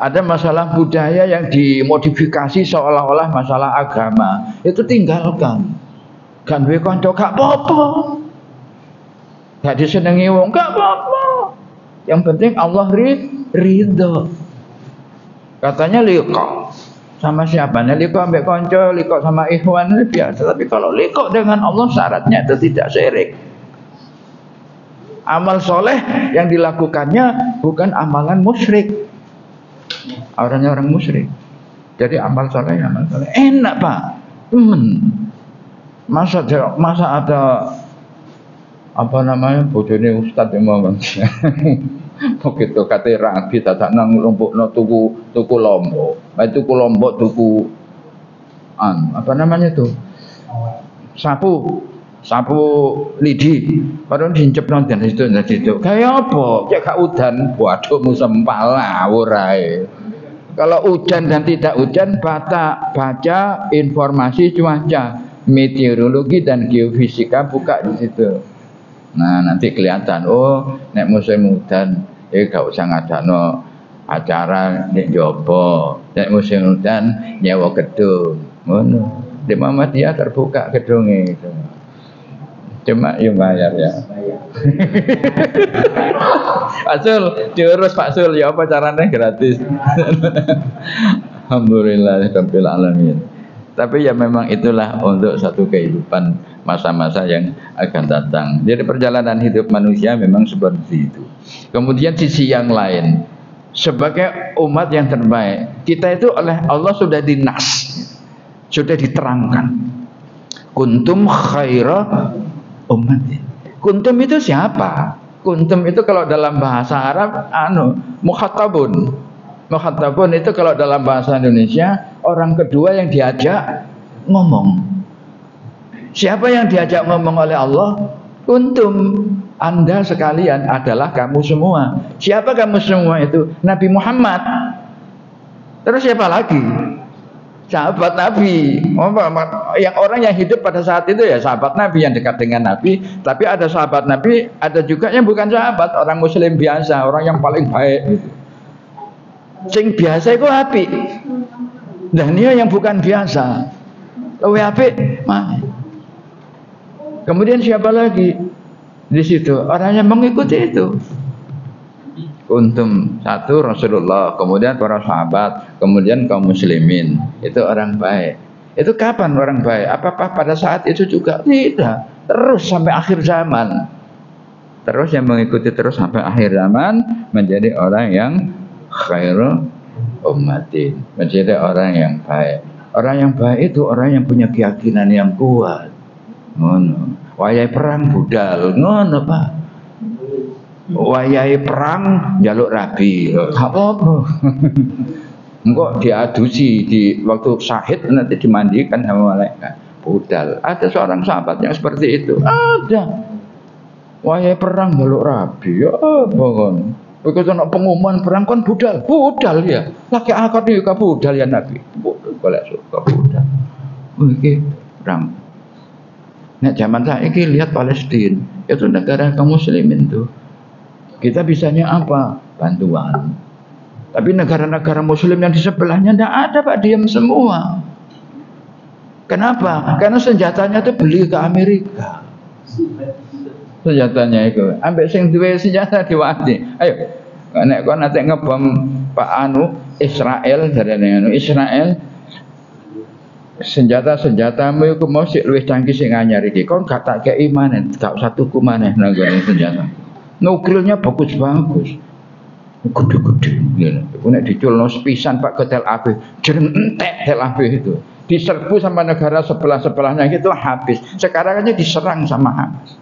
ada masalah budaya yang dimodifikasi seolah-olah masalah agama. Itu tinggalkan. Kan duwe kanca gak apa-apa, gak disenengi wong gak apa-apa. Yang penting Allah ridho. Katanya liqa sama siapa? Liqa ambek konco, liqa sama ikhwan biasa. Tapi kalau liqa dengan Allah syaratnya itu tidak syirik. Amal soleh yang dilakukannya bukan amalan musyrik. Orangnya orang musyrik. Jadi amal soleh enak Pak, temen. Masa ada apa namanya bojone ustaz yang mau begitu kate rabi dadak nang lumpukno tuku lombok. Bae tuku lombok tuku apa namanya itu? Sapu lidi. Padahal diincepno dan situ. Kayak apa? Cek gak udan, waduhmu sempal ngawur ae. Kalau hujan dan tidak hujan baca informasi cuaca, meteorologi dan geofisika buka di situ. Nah nanti kelihatan, oh nek musim hujan gak usah ngadakno acara nek jopo, nek musim hujan nyewa gedung ngono. Di Muhammadiyah terbuka gedungnya itu, cuma yang bayar ya. Pak Sul diurus Pak Sul ya, apa caranya gratis. Alhamdulillahirabbil alamin. Tapi ya memang itulah untuk satu kehidupan masa-masa yang akan datang. Jadi perjalanan hidup manusia memang seperti itu. Kemudian sisi yang lain, sebagai umat yang terbaik, kita itu oleh Allah sudah dinas, sudah diterangkan. Kuntum khaira ummatin. Kuntum itu siapa? Kuntum itu kalau dalam bahasa Arab mukhatabun. Mukhatabun itu kalau dalam bahasa Indonesia orang kedua yang diajak ngomong. Siapa yang diajak ngomong oleh Allah? Kuntum, Anda sekalian adalah kamu semua. Siapa kamu semua itu? Nabi Muhammad. Terus siapa lagi? sahabat Nabi. Yang orang yang hidup pada saat itu ya sahabat Nabi yang dekat dengan Nabi. Tapi ada sahabat Nabi, ada juga yang bukan sahabat, orang Muslim biasa, orang yang paling baik. Sing biasa itu apik. Dan dia yang bukan biasa, lebih apik. Kemudian siapa lagi di situ? Orang yang mengikuti itu. Kuntum satu Rasulullah, kemudian para sahabat, kemudian kaum muslimin. Itu orang baik. Itu kapan orang baik? Apakah pada saat itu juga? Tidak. Terus sampai akhir zaman. Terus yang mengikuti terus sampai akhir zaman menjadi orang yang khairul ummatin, menjadi orang yang baik. Orang yang baik itu orang yang punya keyakinan yang kuat. Ngono. Wayahe perang budal, ngono Pak. Wayahe perang njaluk rabi, gak apa-apa. Engko diadusi di waktu syahid nanti dimandikan sama malaikat. Budal. Ada seorang sahabat yang seperti itu. Ada. Wayahe perang njaluk rabi, ya apa kon? Begitu nak pengumuman perang kan budal ya. Laki akad juga budal ya Nabi. Boleh suka budal. Oke, perang. Nah zaman saiki lihat Palestina, itu negara kaum muslimin tuh. Kita bisanya apa? Bantuan. Tapi negara-negara muslim yang di sebelahnya tidak ada Pak, diam semua. Kenapa? Karena senjatanya itu beli ke Amerika. Senjatanya itu, ambek sing duwe senjata diwati. Ayo, nek kon nate ngebom Pak Israel dari Israel, senjata-senjatamu iku mesti luwih canggih sing anyar iki. Kon gak tak kei maneh, gak usah tuku maneh nang gone senjata. Nukilnya bagus-bagus. Gede-gede ngene. Iku nek diculno sepisan Pak ke Tel Aviv, jeng entek Tel Aviv itu. Diserbu sama negara sebelah-sebelahnya gitu habis. Sekarang aja diserang sama Hamas.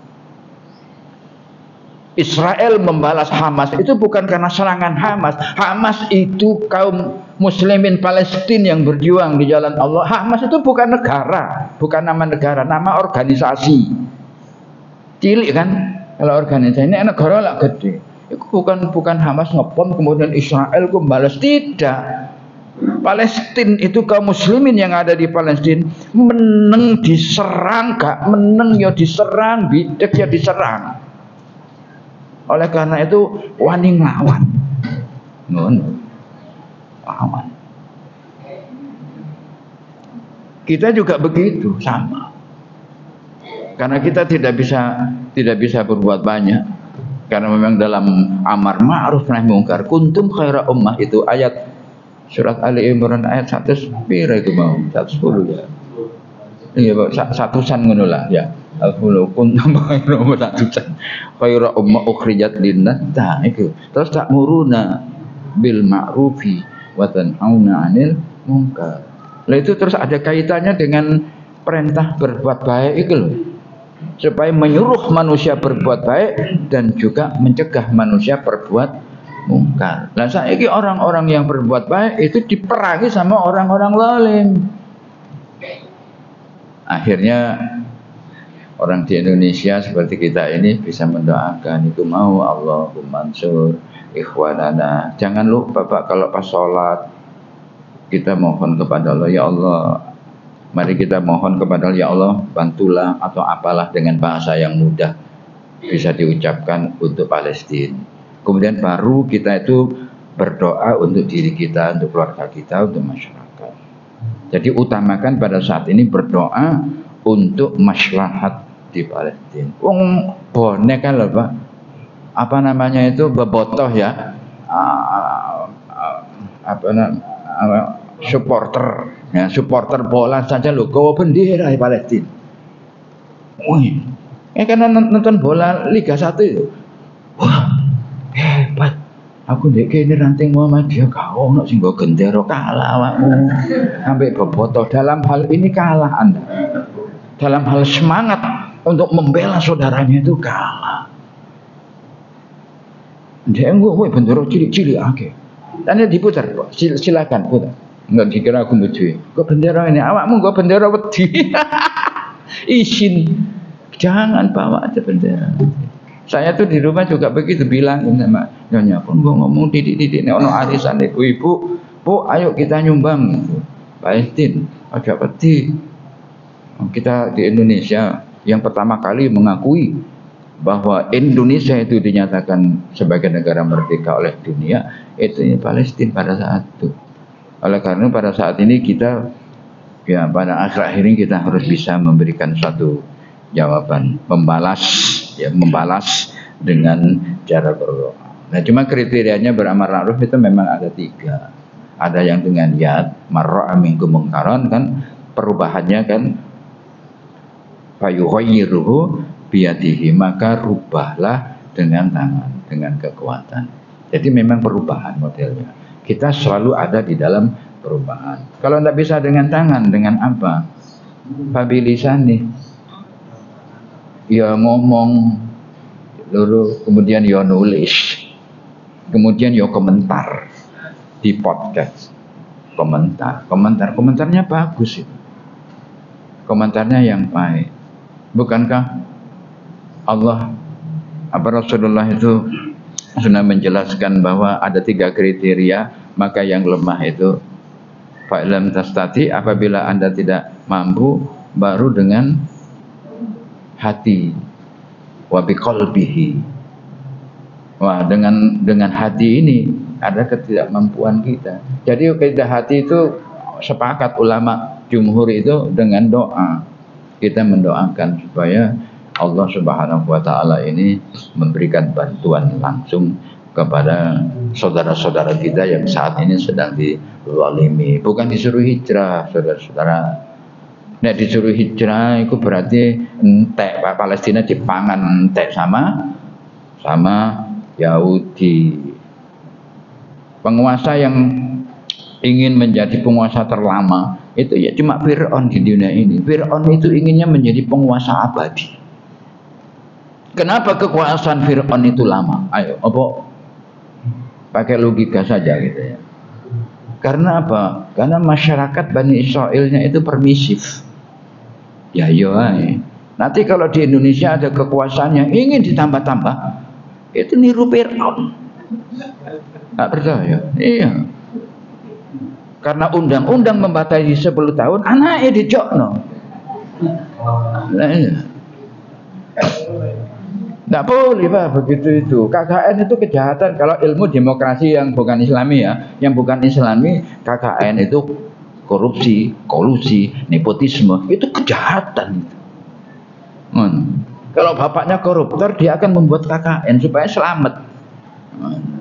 Israel membalas Hamas itu bukan karena serangan Hamas. Hamas itu kaum muslimin Palestina yang berjuang di jalan Allah. Hamas itu bukan negara, bukan nama negara, nama organisasi. Cilik kan? Kalau organisasi ini negara lah gede. Itu bukan Hamas ngebom kemudian Israel membalas, tidak. Palestina itu kaum muslimin yang ada di Palestina meneng diserang, gak meneng ya diserang, bidek ya diserang. Oleh karena itu wani nglawan. Ngono. Lawan. Kita juga begitu, sama. Karena kita tidak bisa berbuat banyak. Karena memang dalam amar ma'ruf nahi mungkar kuntum khaira ummah itu ayat surat Ali Imran ayat 100 pira itu mau 110 ya. Iya, satusan ngono lah ya. Al-Hulu kuntum khairu ummatan khairu ummah ukhrijat linnas. Nah, itu. Terus ta'muruna bil ma'rufi wa tanhauna 'anil munkar. Lah itu terus ada kaitannya dengan perintah berbuat baik itu loh. Supaya menyuruh manusia berbuat baik dan juga mencegah manusia berbuat mungkar. Lah saiki orang-orang yang berbuat baik itu diperangi sama orang-orang zalim. Akhirnya orang di Indonesia seperti kita ini bisa mendoakan itu mau Allahumma ansur ikhwanana. Jangan lupa Pak kalau pas sholat kita mohon kepada Allah, ya Allah, mari kita mohon kepada Allah, ya Allah bantulah atau apalah dengan bahasa yang mudah bisa diucapkan untuk Palestina. Kemudian baru kita itu berdoa untuk diri kita, untuk keluarga kita, untuk masyarakat. Jadi utamakan pada saat ini berdoa untuk maslahat di Palestina. Wong bonek kan lho Pak. Apa namanya itu bebotoh ya. Supporter ya, supporter bola saja lho gawa bendera di Palestina. Wih. Karena nonton bola Liga 1 itu. Wah, hebat. Aku ndek kene ranting Muhammadiyah gak ono sing nggo gendera kalah awakmu. Sampai bebotoh dalam hal ini kalah Anda. Dalam hal semangat untuk membela saudaranya itu kalah. Dia nggo bendera cilik-cilik akeh. Dan diputar, silakan putar. Enggak dikira aku mesti. Kok bendera ini awakmu kok bendera wedi. Izin. Jangan bawa aja bendera. Saya tuh di rumah juga begitu bilang sama nyonya pun gua ngomong titik-titik nek ono arisan ibu-ibu, Bu, ayo kita nyumbang. Palestina. Agak peti. Kita di Indonesia yang pertama kali mengakui bahwa Indonesia itu dinyatakan sebagai negara merdeka oleh dunia, itu Palestina pada saat itu. Oleh karena pada saat ini kita, ya pada akhir ini kita harus bisa memberikan suatu jawaban, membalas dengan cara berdoa. Nah, cuma kriterianya beramar ma'ruf itu memang ada 3. Ada yang dengan yad, marra'a minkum mungkaran, kan perubahannya kan fayughayyiruhu biyadihi, maka rubahlah dengan tangan, dengan kekuatan. Jadi memang perubahan modelnya. Kita selalu ada di dalam perubahan. Kalau tidak bisa dengan tangan, dengan apa? Fabilisani. Ya ngomong dulu, kemudian ya nulis, kemudian ya komentar di podcast. Komentarnya bagus itu. Komentarnya yang baik. Bukankah Allah Rasulullah itu sudah menjelaskan bahwa ada 3 kriteria, maka yang lemah itu fa'ilam tastati, apabila Anda tidak mampu, baru dengan hati, wa biqalbihi. Wah, dengan hati ini ada ketidakmampuan kita. Jadi kaidah hati itu sepakat ulama jumhur itu dengan doa. Kita mendoakan supaya Allah Subhanahu wa taala ini memberikan bantuan langsung kepada saudara-saudara kita yang saat ini sedang dizalimi. Bukan disuruh hijrah, saudara-saudara. Nek disuruh hijrah itu berarti entek Palestina dipangan entek sama Yahudi. Penguasa yang ingin menjadi penguasa terlama itu ya cuma Fir'aun di dunia ini. Fir'aun itu inginnya menjadi penguasa abadi. Kenapa kekuasaan Fir'aun itu lama? Ayo, pakai logika saja gitu ya. Karena apa? Karena masyarakat Bani Israilnya itu permisif. Ya ay. Nanti kalau di Indonesia ada kekuasaan yang ingin ditambah-tambah, itu niru Fir'aun. Nggak percaya? Iya. Karena undang-undang membatasi 10 tahun, anaknya dijokno. Nah, iya. Nggak boleh Pak begitu itu. KKN itu kejahatan. Kalau ilmu demokrasi yang bukan Islami ya, yang bukan Islami, KKN itu korupsi, kolusi, nepotisme, itu kejahatan. Kalau bapaknya koruptor, dia akan membuat KKN supaya selamat.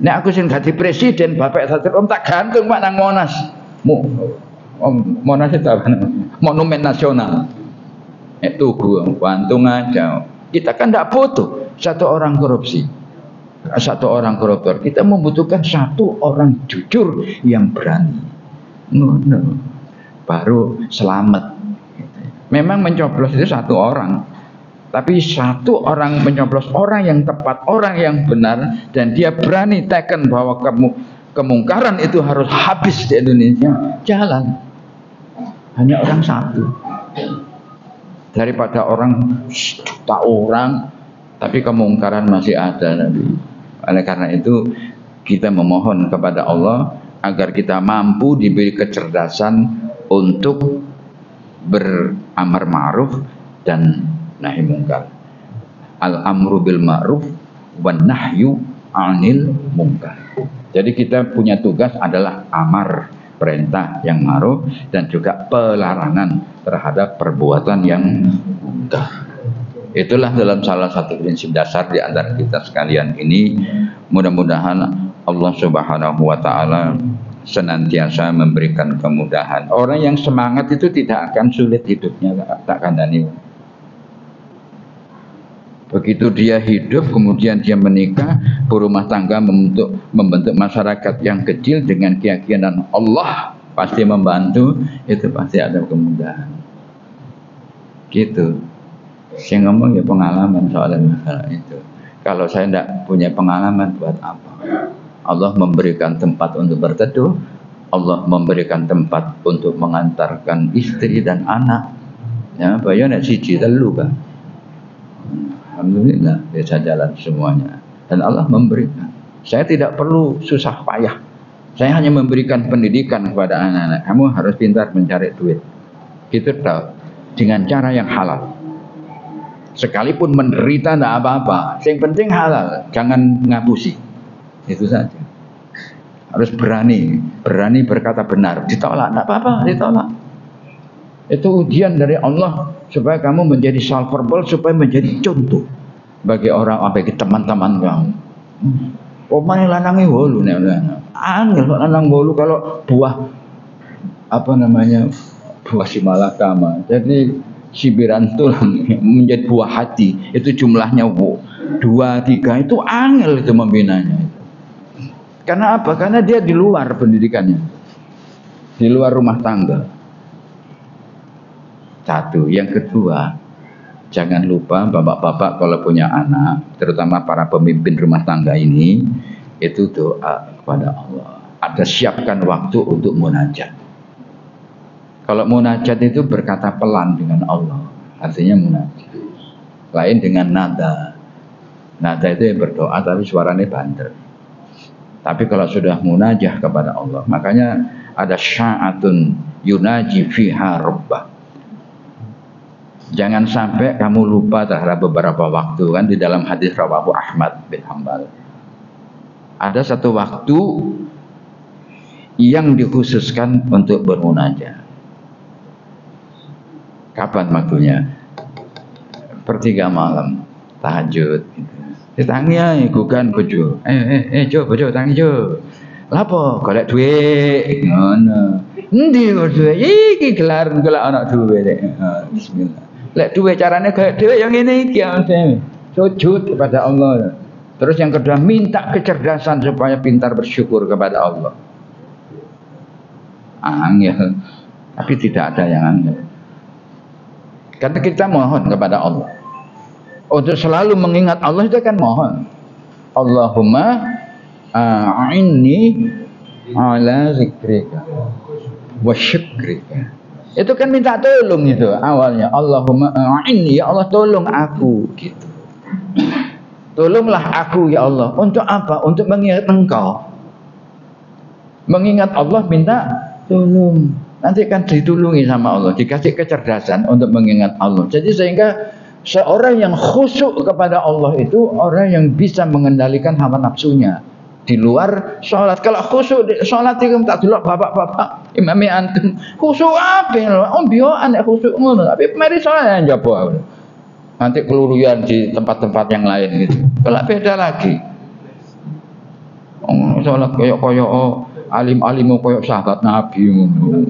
Nek aku sing dadi presiden, bapak saya tak gantung Pak nang Monas. Monas itu apa? Monumen Nasional. Itu gua gantung aja. Kita kan tidak butuh satu orang korupsi, satu orang koruptor. Kita membutuhkan satu orang jujur yang berani. Baru selamat. Memang mencoblos itu satu orang, tapi satu orang mencoblos orang yang tepat, orang yang benar, dan dia berani teken bahwa kemungkaran itu harus habis di Indonesia. Jalan. Hanya orang satu. Daripada orang juta orang tapi kemungkaran masih ada Nabi. Oleh karena itu kita memohon kepada Allah agar kita mampu diberi kecerdasan untuk beramar ma'ruf dan nahi mungkar. Al-amru bil ma'ruf wan nahyu 'anil mungkar. Jadi kita punya tugas adalah amar, perintah yang ma'ruf, dan juga pelarangan terhadap perbuatan yang mungkar. Itulah dalam salah satu prinsip dasar di antara kita sekalian ini. Mudah-mudahan Allah Subhanahu wa taala senantiasa memberikan kemudahan. Orang yang semangat itu tidak akan sulit hidupnya, tak kandani. Begitu dia hidup, kemudian dia menikah, berumah tangga, membentuk masyarakat yang kecil dengan keyakinan Allah pasti membantu, itu pasti ada kemudahan. Gitu. Saya ngomong ya pengalaman soal masalah itu. Kalau saya tidak punya pengalaman, buat apa? Allah memberikan tempat untuk berteduh, Allah memberikan tempat untuk mengantarkan istri dan anak. Ya, bayar siji telu Pak. Alhamdulillah bisa jalan semuanya, dan Allah memberikan. Saya tidak perlu susah payah Saya hanya memberikan pendidikan kepada anak-anak. Kamu harus pintar mencari duit. Gitu toh. Dengan cara yang halal. Sekalipun menderita tidak apa-apa. Yang penting halal. Jangan ngapusi. Itu saja. Harus berani berkata benar. Ditolak, tidak apa-apa, ditolak. Itu ujian dari Allah supaya kamu menjadi salvable, supaya menjadi contoh bagi orang, bagi teman-teman kamu. Pemain lanangnya wolu nih, angel lanang wolu kalau buah buah si malakama. Jadi sibiran tulang menjadi buah hati itu jumlahnya 2, 3 itu angel itu membinanya. Karena apa? Karena dia di luar pendidikannya, di luar rumah tangga. Satu, yang kedua, jangan lupa bapak-bapak kalau punya anak, terutama para pemimpin rumah tangga ini, itu doa kepada Allah. Ada siapkan waktu untuk munajat. Kalau munajat itu berkata pelan dengan Allah, artinya munajat. Lain dengan nada. Nada itu yang berdoa tapi suaranya banter. Tapi kalau sudah munajah kepada Allah, makanya ada sya'atun yunaji fiha rabbah. Jangan sampai kamu lupa terhadap beberapa waktu. Kan di dalam hadis rawahu Ahmad bin Hanbal, ada satu waktu yang dikhususkan untuk bermunajat. Kapan waktunya? 1/3 malam, tahajud. Ditanya gugan bojo. Jo bojo tangi jo. Lapo golek duit. Ngono. Endi duit? Iki gelar anak duit. Bismillah. Lek duwe carane kayak dhewe yang ngene iki sujud kepada Allah. Terus yang kedua minta kecerdasan supaya pintar bersyukur kepada Allah. Angel, tapi tidak ada yang angel. Karena kita mohon kepada Allah. Untuk selalu mengingat Allah itu kan mohon. Allahumma a'inni ala zikrika wa syukrika. Itu kan minta tolong itu awalnya. Allahumma a'inni, ya Allah tolong aku gitu. Tolonglah aku ya Allah. Untuk apa? Untuk mengingat Engkau. Mengingat Allah minta tolong. Nanti kan ditolongi sama Allah, dikasih kecerdasan untuk mengingat Allah. Jadi sehingga seorang yang khusyuk kepada Allah itu orang yang bisa mengendalikan hawa nafsunya. Di luar sholat. Kalau khusyuk sholat itu tak delok bapak-bapak imami antum khusyuk apa bioan khusyuk ngono, tapi mari sholat yang jawab nanti keluluyan di tempat-tempat yang lain gitu. Kalau beda lagi sholat koyok alim-alim koyok sahabat Nabi ngono.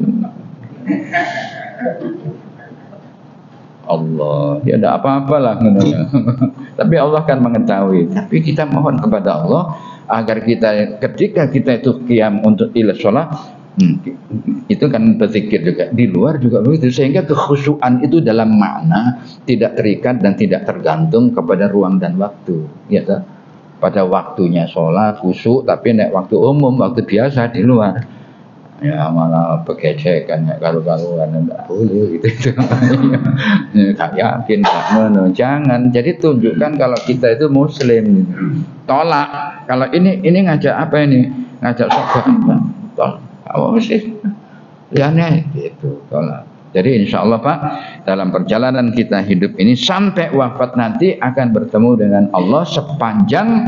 Allah ya tidak apa-apalah ngono. Tapi Allah kan mengetahui. Tapi kita mohon kepada Allah agar kita ketika kita itu qiyam untuk ila sholat, itu kan berzikir juga di luar juga begitu, sehingga kekhusyuan itu dalam makna tidak terikat dan tidak tergantung kepada ruang dan waktu ya tak? Pada waktunya sholat khusyuk, tapi nek waktu umum waktu biasa di luar ya malah begecekan ya kalu-kaluan enggak boleh gitu. Tak yakin tak jangan. Jadi tunjukkan kalau kita itu muslim gitu. Tolak kalau ini ngajak apa ini, ngajak sholat tolak apa sih liane gitu, tolak. Jadi insya Allah Pak, dalam perjalanan kita hidup ini sampai wafat nanti akan bertemu dengan Allah sepanjang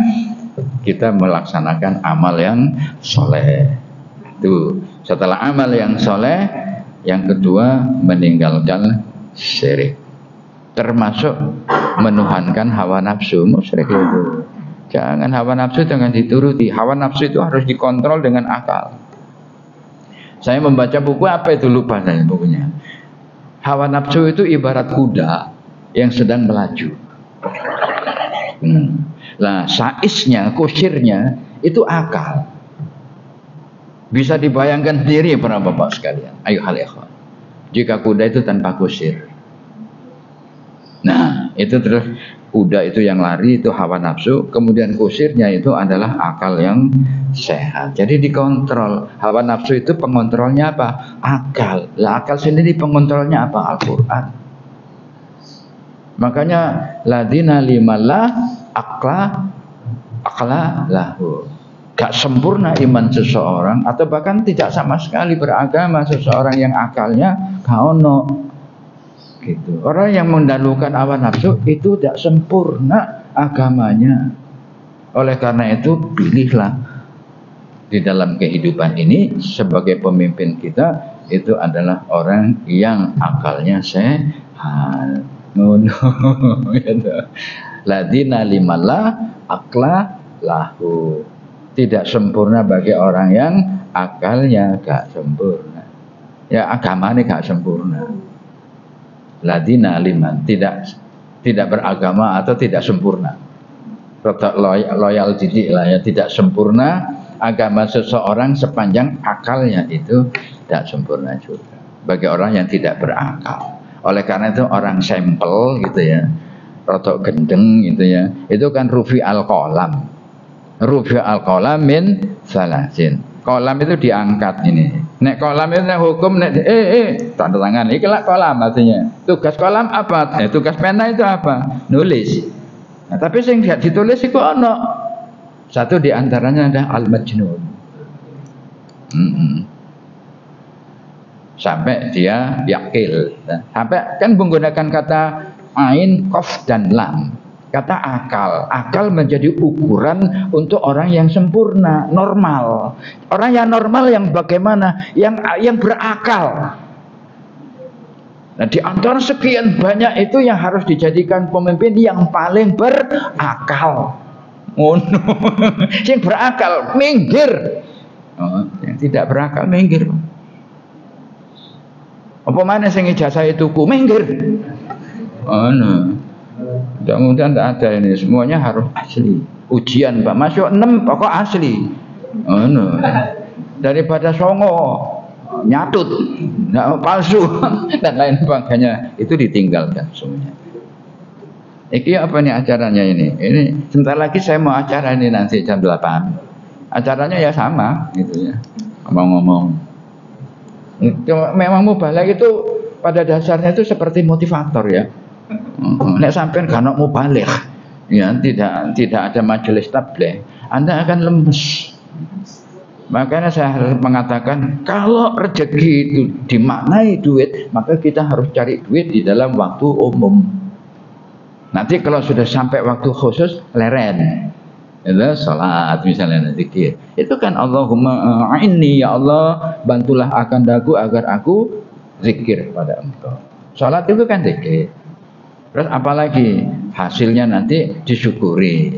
kita melaksanakan amal yang soleh. Itu setelah amal yang soleh, yang kedua meninggalkan syirik, termasuk menuhankan hawa nafsu. Musyrik itu jangan, hawa nafsu jangan dituruti. Hawa nafsu itu harus dikontrol dengan akal. Saya membaca buku apa itu lupa saya bukunya. Hawa nafsu itu ibarat kuda yang sedang melaju. Lah saisnya, kusirnya itu akal. Bisa dibayangkan sendiri para bapak sekalian. Ayo hal ikhwan. Jika kuda itu tanpa kusir. Nah, itu terus kuda itu yang lari itu hawa nafsu, kemudian kusirnya itu adalah akal yang sehat. Jadi dikontrol. Hawa nafsu itu pengontrolnya apa? Akal. Lah akal sendiri pengontrolnya apa? Al-Qur'an. Makanya ladina limallah akla lahu. gak sempurna iman seseorang, atau bahkan tidak sama sekali beragama seseorang yang akalnya gak ono gitu. Orang yang mendahulukan hawa nafsu itu tidak sempurna agamanya. Oleh karena itu pilihlah di dalam kehidupan ini sebagai pemimpin kita itu adalah orang yang akalnya sehat. Gitu. Ladina limala akla lahu. Tidak sempurna bagi orang yang akalnya gak sempurna. Ya agamanya gak sempurna. Ladina liman tidak beragama atau tidak sempurna. Rotak loyal didik lah ya, tidak sempurna agama seseorang sepanjang akalnya itu tidak sempurna juga. Bagi orang yang tidak berakal. Oleh karena itu orang sampel gitu ya, rotok gendeng gitu ya, itu kan rufi al-qalam. Rufi al-qalam min salasin. Qalam itu diangkat ini. Nek qalam itu nek hukum nek tanda tangan. Iki lah qalam artinya. Tugas qalam apa? Tugas pena itu apa? Nulis. Nah, tapi sing tidak ditulis itu ono. Satu di antaranya ada al-majnun. Sampai dia yakil. Sampai kan menggunakan kata ain, qaf dan lam. Kata akal menjadi ukuran untuk orang yang sempurna, normal. Orang yang normal yang bagaimana? Yang berakal. Nah, di antara sekian banyak itu yang harus dijadikan pemimpin yang paling berakal. Yang berakal minggir. Yang tidak berakal minggir. Apa mana sing ijazah itu ku minggir. Mudah-mudahan tidak ada ini, semuanya harus asli. Ujian Pak masuk 6 pokok asli. Daripada songo nyatut, palsu dan lain sebagainya itu ditinggalkan semuanya. Iki apa nih acaranya ini? Ini sebentar lagi saya mau acara ini nanti jam 8. Acaranya ya sama gitu ya. Ngomong-ngomong. Itu memang mubalagh itu pada dasarnya itu seperti motivator ya. Nek sampean kan mubalagh ya, tidak ada majelis tabligh, Anda akan lemes. Makanya saya harus mengatakan kalau rezeki itu dimaknai duit, maka kita harus cari duit di dalam waktu umum. Nanti kalau sudah sampai waktu khusus leren. Itu salat misalnya zikir. Itu kan Allahumma a'inni ya Allah, bantulah akan daku agar aku zikir pada Engkau. Salat itu kan zikir. Terus apalagi hasilnya nanti disyukuri.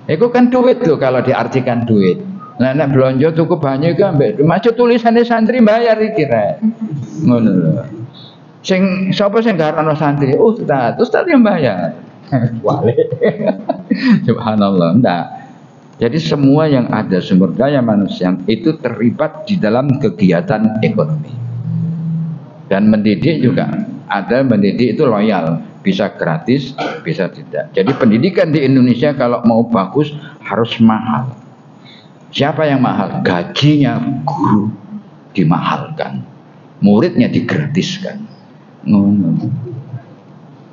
Itu kan duit tuh kalau diartikan duit. Nah, nek belanja tuku banyak kan mbek macet tulisannya santri bayar iki rek. Ngono lho. Sing sapa sing gak ana santri? Ustaz yang bayar. Wale. Subhanallah. Enggak. Jadi semua yang ada sumber daya manusia itu terlibat di dalam kegiatan ekonomi. Dan mendidik juga ada, mendidik itu loyal, bisa gratis, bisa tidak. Jadi pendidikan di Indonesia kalau mau bagus harus mahal. Siapa yang mahal? Gajinya guru dimahalkan, muridnya digratiskan.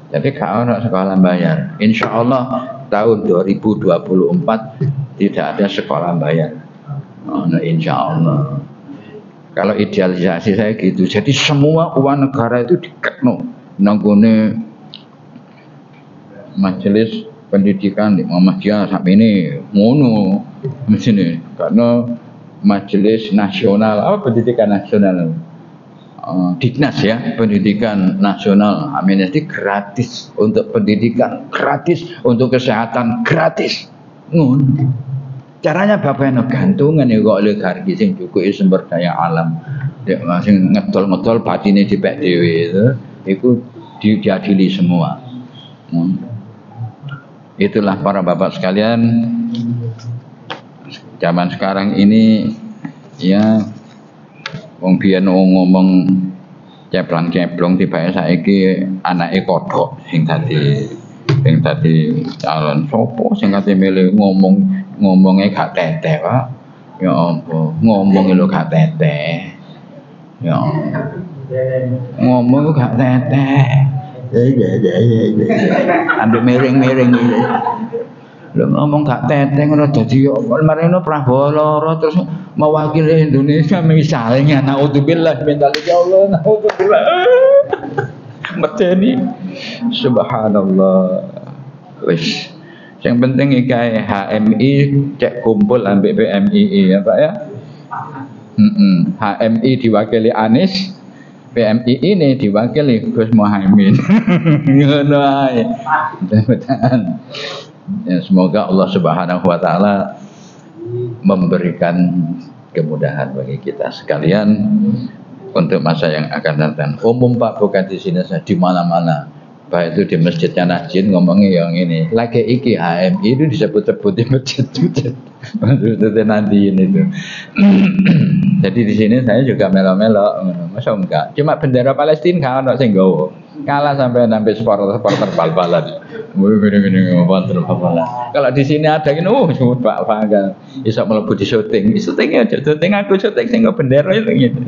Jadi kalau sekolah bayar, insya Allah tahun 2024 tidak ada sekolah bayar. Insya Allah. Kalau idealisasi saya gitu, jadi semua uang negara itu dikekno nanggone majelis pendidikan di Muhammadiyah sampai ini ngono sini karena majelis nasional apa pendidikan nasional Dignas ya, pendidikan nasional amnesti gratis untuk pendidikan, gratis untuk kesehatan, gratis. Caranya bapak yang gantungan ya kok oligarki sing cukup sumber daya alam, sing ngedol-ngedol batine dipek dhewe itu dijadili semua. Itulah para bapak sekalian, zaman sekarang ini ya wong biyen ngomong ceplang-ceplong tibake saiki anake kodhok sing dadi calon sopo sing kate milih ngomongnya gak teteh Pak. Ya ampun, ngomong lho gak teteh. Ya ngomong gak teteh. Ambil miring-miring gitu. Lho ngomong gak teteng ora dadi marino Prabowo terus mewakili Indonesia misalnya naudzubillah min dzalik ya Allah naudzubillah. Medeni subhanallah. Wis yang penting iki HMI cek kumpul ambek PMII ya Pak ya. HMI diwakili Anies, PMI ini diwakili Gus Muhaimin. Ngono ae. Ya, semoga Allah Subhanahu wa taala memberikan kemudahan bagi kita sekalian untuk masa yang akan datang. Umum Pak, bukan di sini saja, di mana-mana. Baik itu di masjidnya Najin ngomongnya yang ini. Lagi iki HMI itu disebut-sebut di masjid-masjid. Maksudnya nanti ini tuh. Jadi di sini saya juga melo-melo, masa enggak? Cuma bendera Palestina kan sing nggawa. Kalah sampai supporter bal-balan. Gini bal-balan. Kalau di sini ada ini, Pak Fagal bisa melebu di syuting. Di syutingnya aja, syuting aku syuting sing bendera itu gitu.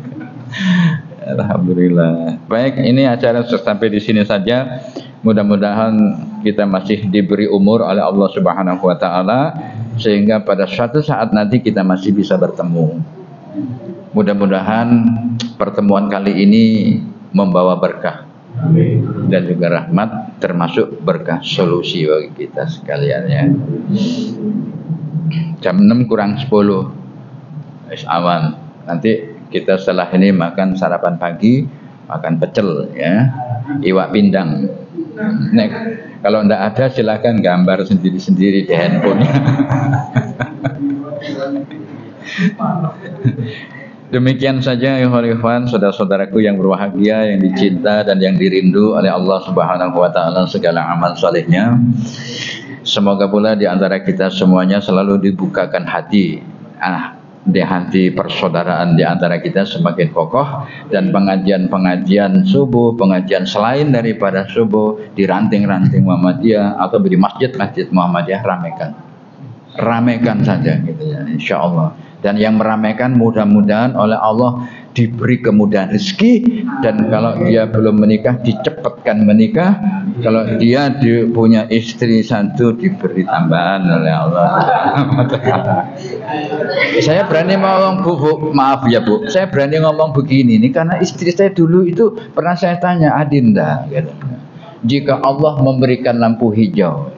Alhamdulillah. Baik, ini acara sampai di sini saja. Mudah-mudahan kita masih diberi umur oleh Allah Subhanahu wa taala sehingga pada suatu saat nanti kita masih bisa bertemu. Mudah-mudahan pertemuan kali ini membawa berkah dan juga rahmat, termasuk berkah solusi bagi kita sekalian ya. Jam 6 kurang 10 wis awan. Nanti kita setelah ini makan sarapan pagi, makan pecel ya, iwak pindang. Nek kalau ndak ada silakan gambar sendiri-sendiri di handphonenya. Demikian saja ya ikhwan, saudara-saudaraku yang berbahagia, yang dicinta dan yang dirindu oleh Allah Subhanahu wa taala segala amal salehnya. Semoga pula di antara kita semuanya selalu dibukakan hati. Di hati persaudaraan di antara kita semakin kokoh dan pengajian-pengajian subuh, pengajian selain daripada subuh di ranting-ranting Muhammadiyah atau di masjid-masjid Muhammadiyah ramekan saja gitu ya insyaallah. Dan yang meramaikan mudah-mudahan oleh Allah diberi kemudahan rezeki, dan kalau dia belum menikah dicepatkan menikah, kalau dia punya istri satu diberi tambahan oleh Allah. Saya berani ngomong bu, maaf ya Bu, saya berani ngomong begini nih karena istri saya dulu itu pernah saya tanya, Adinda gitu, jika Allah memberikan lampu hijau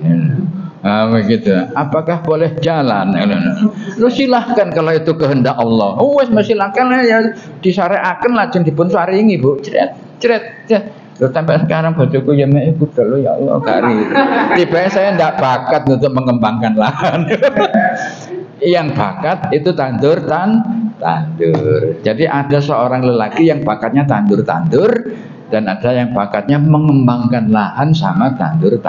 begitu, apakah boleh jalan? Lu silahkan kalau itu kehendak Allah. Wes silahkan ya, disyariatkan lajeng dipun saringi Bu. Cret. Lu sampai sekarang bojoku ya mek iku dulu ya Allah kari. Tiba saya ndak bakat untuk mengembangkan lahan. Yang bakat itu tandur. Jadi ada seorang lelaki yang bakatnya tandur dan ada yang bakatnya mengembangkan lahan sama tandur.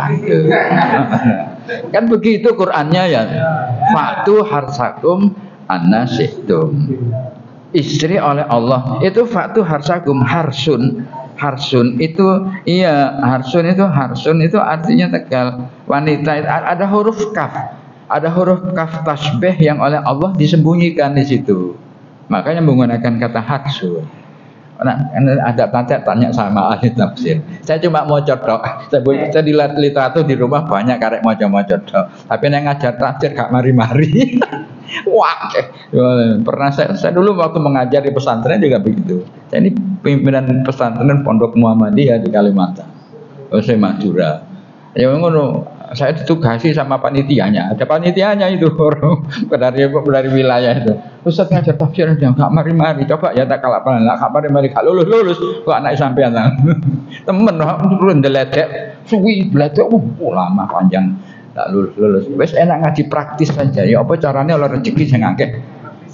Kan begitu Qur'annya ya. Fa'tu harsakum anna syi'tum. Istri oleh Allah itu fa'tu harsakum, harsun itu iya, harsun itu artinya Tegal. Wanita itu ada huruf kaf. Ada huruf kaf tasbih yang oleh Allah disembunyikan di situ. Makanya menggunakan kata harsun. Nah, ada tanya sama ahli tafsir. Saya cuma mau codok. Saya di literatur di rumah banyak karek mau codok. Tapi yang ngajar tafsir gak mari-mari. Wah, pernah saya dulu waktu mengajar di pesantren juga begitu. Saya ini pimpinan pesantren Pondok Muhammadiyah di Kalimantan. Saya Madura. Ya ngono, saya ditugasi sama panitianya. Ada panitianya itu orang dari wilayah itu. Ustaz ngajar tafsir aja gak mari-mari. Coba ya tak kalapan, gak mari-mari, gak lulus. Kok anak sampean temen turun deledek, suwi belajar lama panjang tak lulus. Wes enak ngaji praktis saja. Ya apa caranya oleh rezeki sing akeh.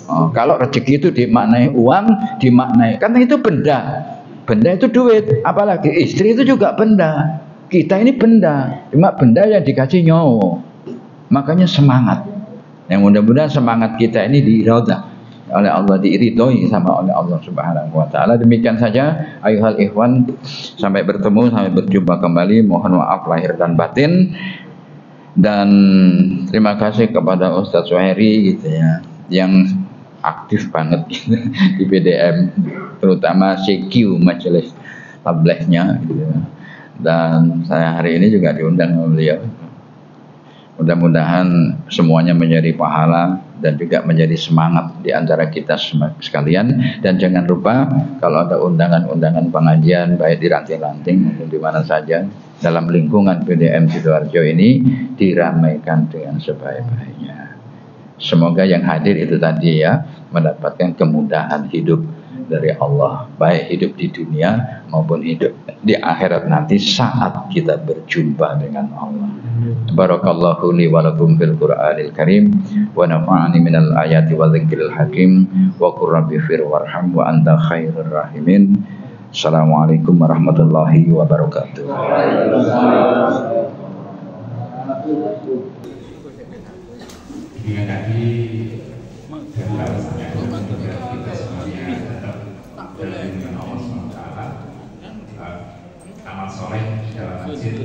Kalau rezeki itu dimaknai uang, dimaknai karena itu benda. Benda itu duit, apalagi istri itu juga benda. Kita ini benda, cuma benda yang dikasih nyawa. Makanya semangat. Yang mudah-mudahan semangat kita ini diiroda oleh Allah, diiridhoi sama oleh Allah Subhanahu wa taala. Demikian saja ayuhal ikhwan, sampai bertemu, sampai berjumpa kembali. Mohon maaf lahir dan batin. Dan terima kasih kepada Ustaz Suhairi gitu ya, yang aktif banget gitu, di BDM, terutama CQ majelis tablehnya gitu. Dan saya hari ini juga diundang oleh beliau. Mudah-mudahan semuanya menjadi pahala dan juga menjadi semangat di antara kita sekalian. Dan jangan lupa kalau ada undangan-undangan pengajian baik di ranting-ranting maupun di mana saja dalam lingkungan PDM Sidoarjo ini diramaikan dengan sebaik-baiknya. Semoga yang hadir itu tadi ya mendapatkan kemudahan hidup dari Allah, baik hidup di dunia maupun hidup di akhirat nanti saat kita berjumpa dengan Allah. Barakallahu li wa lakum fil Qur'anil Karim wa nafa'ani minal ayati wa dzikril hakim wa qur rabbi fir warham wa anta khairur rahimin. Assalamualaikum warahmatullahi wabarakatuh. Dengan tadi dari alasannya kita semuanya tetap dalam lindungan Allah SWT, amal soleh di dalam masjid,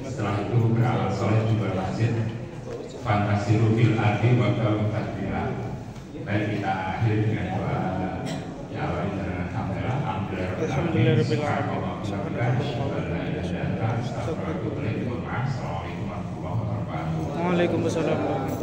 setelah itu beramal soleh di luar masjid, fantasiru fil ardi wa qalu tadbira. Baik, kita akhir dengan doa ya Allah dan alhamdulillah rabbil alamin. Assalamualaikum warahmatullahi wabarakatuh. Waalaikumsalam.